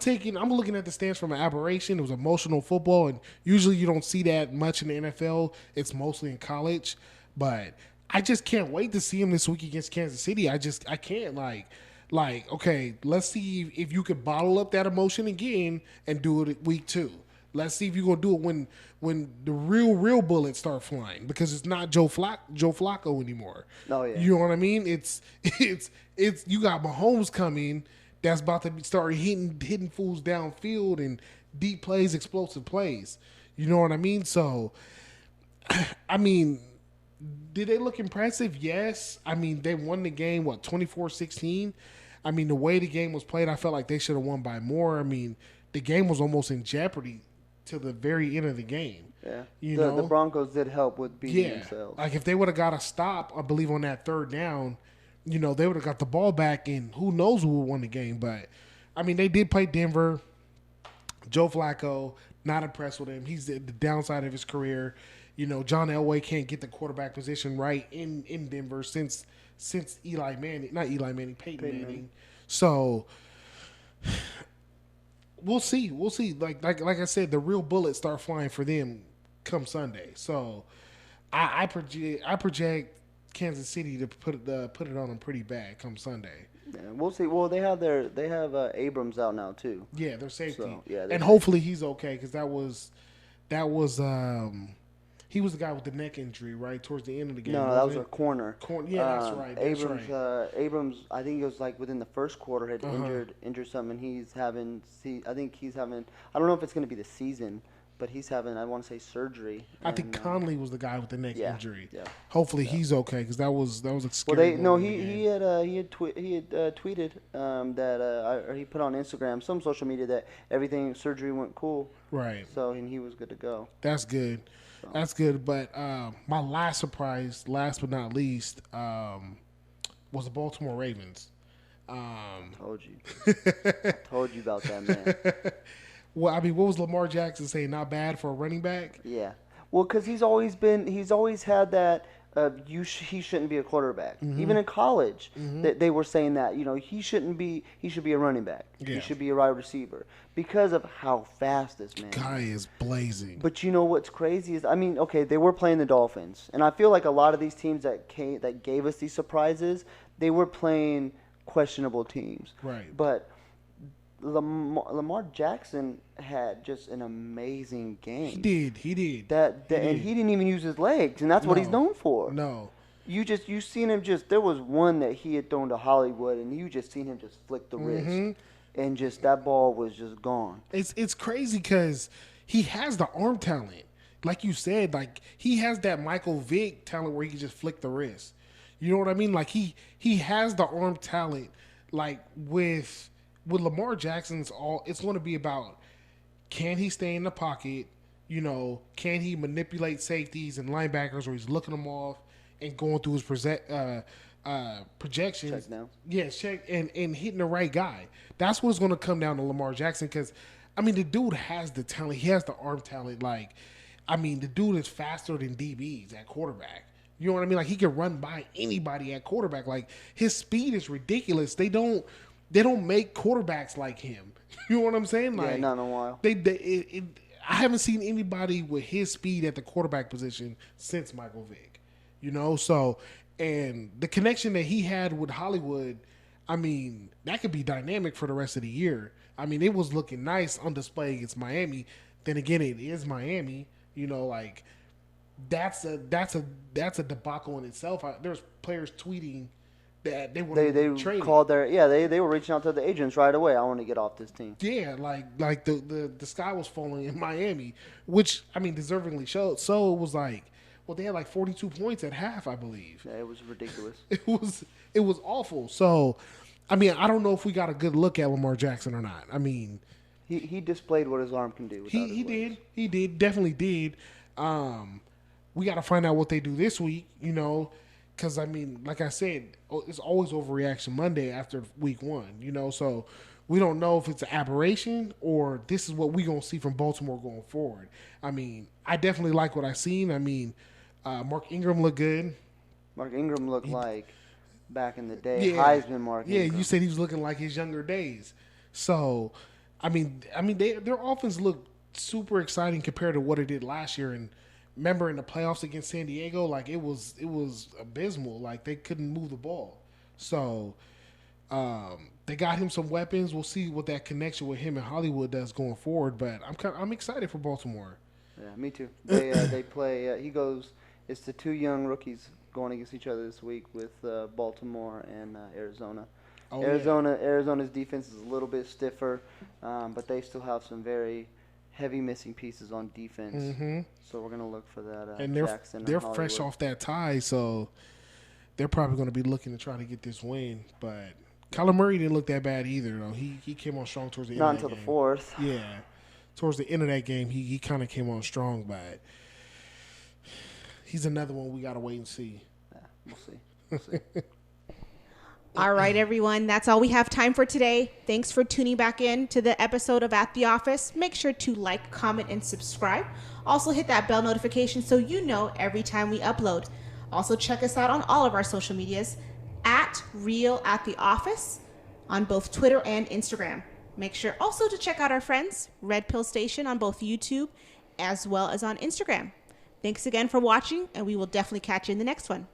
looking at the stance from an aberration. It was emotional football, and usually you don't see that much in the NFL. It's mostly in college, but I just can't wait to see him this week against Kansas City. I can't Like, okay, let's see if you could bottle up that emotion again and do it at week 2. Let's see if you're gonna do it when the real bullets start flying, because it's not Joe Flacco anymore. Oh, yeah. You know what I mean? It's you got Mahomes coming that's about to start hitting fools downfield and deep plays, explosive plays. You know what I mean? So, I mean, did they look impressive? Yes. I mean, they won the game, 24-16? I mean, the way the game was played, I felt like they should have won by more. I mean, the game was almost in jeopardy to the very end of the game. Yeah. You the, know? the Broncos did help with beating themselves. Like if they would have got a stop, I believe, on that third down, they would have got the ball back, and who knows who would won the game. But, I mean, they did play Denver. Joe Flacco, not impressed with him. He's the downside of his career. John Elway can't get the quarterback position right in Denver since Peyton Manning. So we'll see. Like I said, the real bullets start flying for them come Sunday. So I project Kansas City to put it on them pretty bad come Sunday. Yeah, we'll see. Well, they have Abrams out now too. Yeah, their safety. So, yeah, and hopefully he's okay, because that was he was the guy with the neck injury right towards the end of the game. No, that was a corner. Yeah, that's right. Abrams, I think it was like within the first quarter had injured something. I think he's having. I don't know if it's going to be the season, but he's having. I want to say surgery. I think Conley was the guy with the neck injury. Yeah. Hopefully he's okay, because that was a scary. He had tweeted or he put on Instagram, some social media, that everything surgery went cool. Right. So and he was good to go. That's good. That's good. But my last surprise, last but not least, was the Baltimore Ravens. Told you. I told you about that, man. Well, I mean, what was Lamar Jackson saying? Not bad for a running back? Yeah. Well, because he's always had that. He shouldn't be a quarterback. Mm-hmm. Even in college, they were saying that he shouldn't be. He should be a running back. Yeah. He should be a wide receiver because of how fast this man. Guy is blazing. But you know what's crazy is, I mean, okay, they were playing the Dolphins, and I feel like a lot of these teams that gave us these surprises, they were playing questionable teams. Right. But Lamar Jackson had just an amazing game. He did. And he didn't even use his legs, and that's what he's known for. No. You seen him there was one that he had thrown to Hollywood, and you just seen him just flick the wrist, and just that ball was just gone. It's crazy because he has the arm talent. Like you said, like he has that Michael Vick talent where he can just flick the wrist. You know what I mean? Like he has the arm talent. Like with Lamar Jackson's it's going to be about, can he stay in the pocket? Can he manipulate safeties and linebackers where he's looking them off and going through his projections? Check now. Yes, check and hitting the right guy. That's what's going to come down to Lamar Jackson, because, I mean, the dude has the talent. He has the arm talent. Like, I mean, the dude is faster than DBs at quarterback. You know what I mean? Like, he can run by anybody at quarterback. Like, his speed is ridiculous. They don't make quarterbacks like him. You know what I'm saying? Like, yeah, not in a while. I haven't seen anybody with his speed at the quarterback position since Michael Vick. So, and the connection that he had with Hollywood, I mean, that could be dynamic for the rest of the year. I mean, it was looking nice on display against Miami. Then again, it is Miami. Like that's a debacle in itself. There's players tweeting that they called they were reaching out to the agents right away. I want to get off this team. Yeah, like the sky was falling in Miami, which, I mean, deservingly showed. So it was like, well, they had like 42 points at half, I believe. Yeah, it was ridiculous. It was awful. So, I mean, I don't know if we got a good look at Lamar Jackson or not. I mean, he displayed what his arm can do. He definitely did. We got to find out what they do this week, because, I mean, like I said, it's always overreaction Monday after week 1, so we don't know if it's an aberration or this is what we're going to see from Baltimore going forward. I mean, I definitely like what I've seen. I mean, Mark Ingram looked good. Mark Ingram looked like back in the day, Heisman Mark Ingram. Yeah, you said he was looking like his younger days. So, I mean, their offense looked super exciting compared to what it did last year. And remember in the playoffs against San Diego, like it was abysmal. Like they couldn't move the ball. So, They got him some weapons. We'll see what that connection with him and Hollywood does going forward. But I'm excited for Baltimore. Yeah, me too. They play. He goes. It's the two young rookies going against each other this week with Baltimore and Arizona. Oh, Arizona's defense is a little bit stiffer, but they still have some very heavy missing pieces on defense. Mm-hmm. So we're gonna look for that. And Jackson they're and fresh Hollywood. off that tie, so they're probably going to be looking to try to get this win. But Kyler Murray didn't look that bad either, though. He came on strong towards the end Not of that until the game. fourth. Yeah. Towards the end of that game, he kind of came on strong, but he's another one we got to wait and see. Yeah, we'll see. We'll see. All right, everyone. That's all we have time for today. Thanks for tuning back in to the episode of At the Office. Make sure to like, comment, and subscribe. Also, hit that bell notification so you know every time we upload. Also, check us out on all of our social medias at Real at the Office on both Twitter and Instagram. Make sure also to check out our friends, Red Pill Station, on both YouTube as well as on Instagram. Thanks again for watching, and we will definitely catch you in the next one.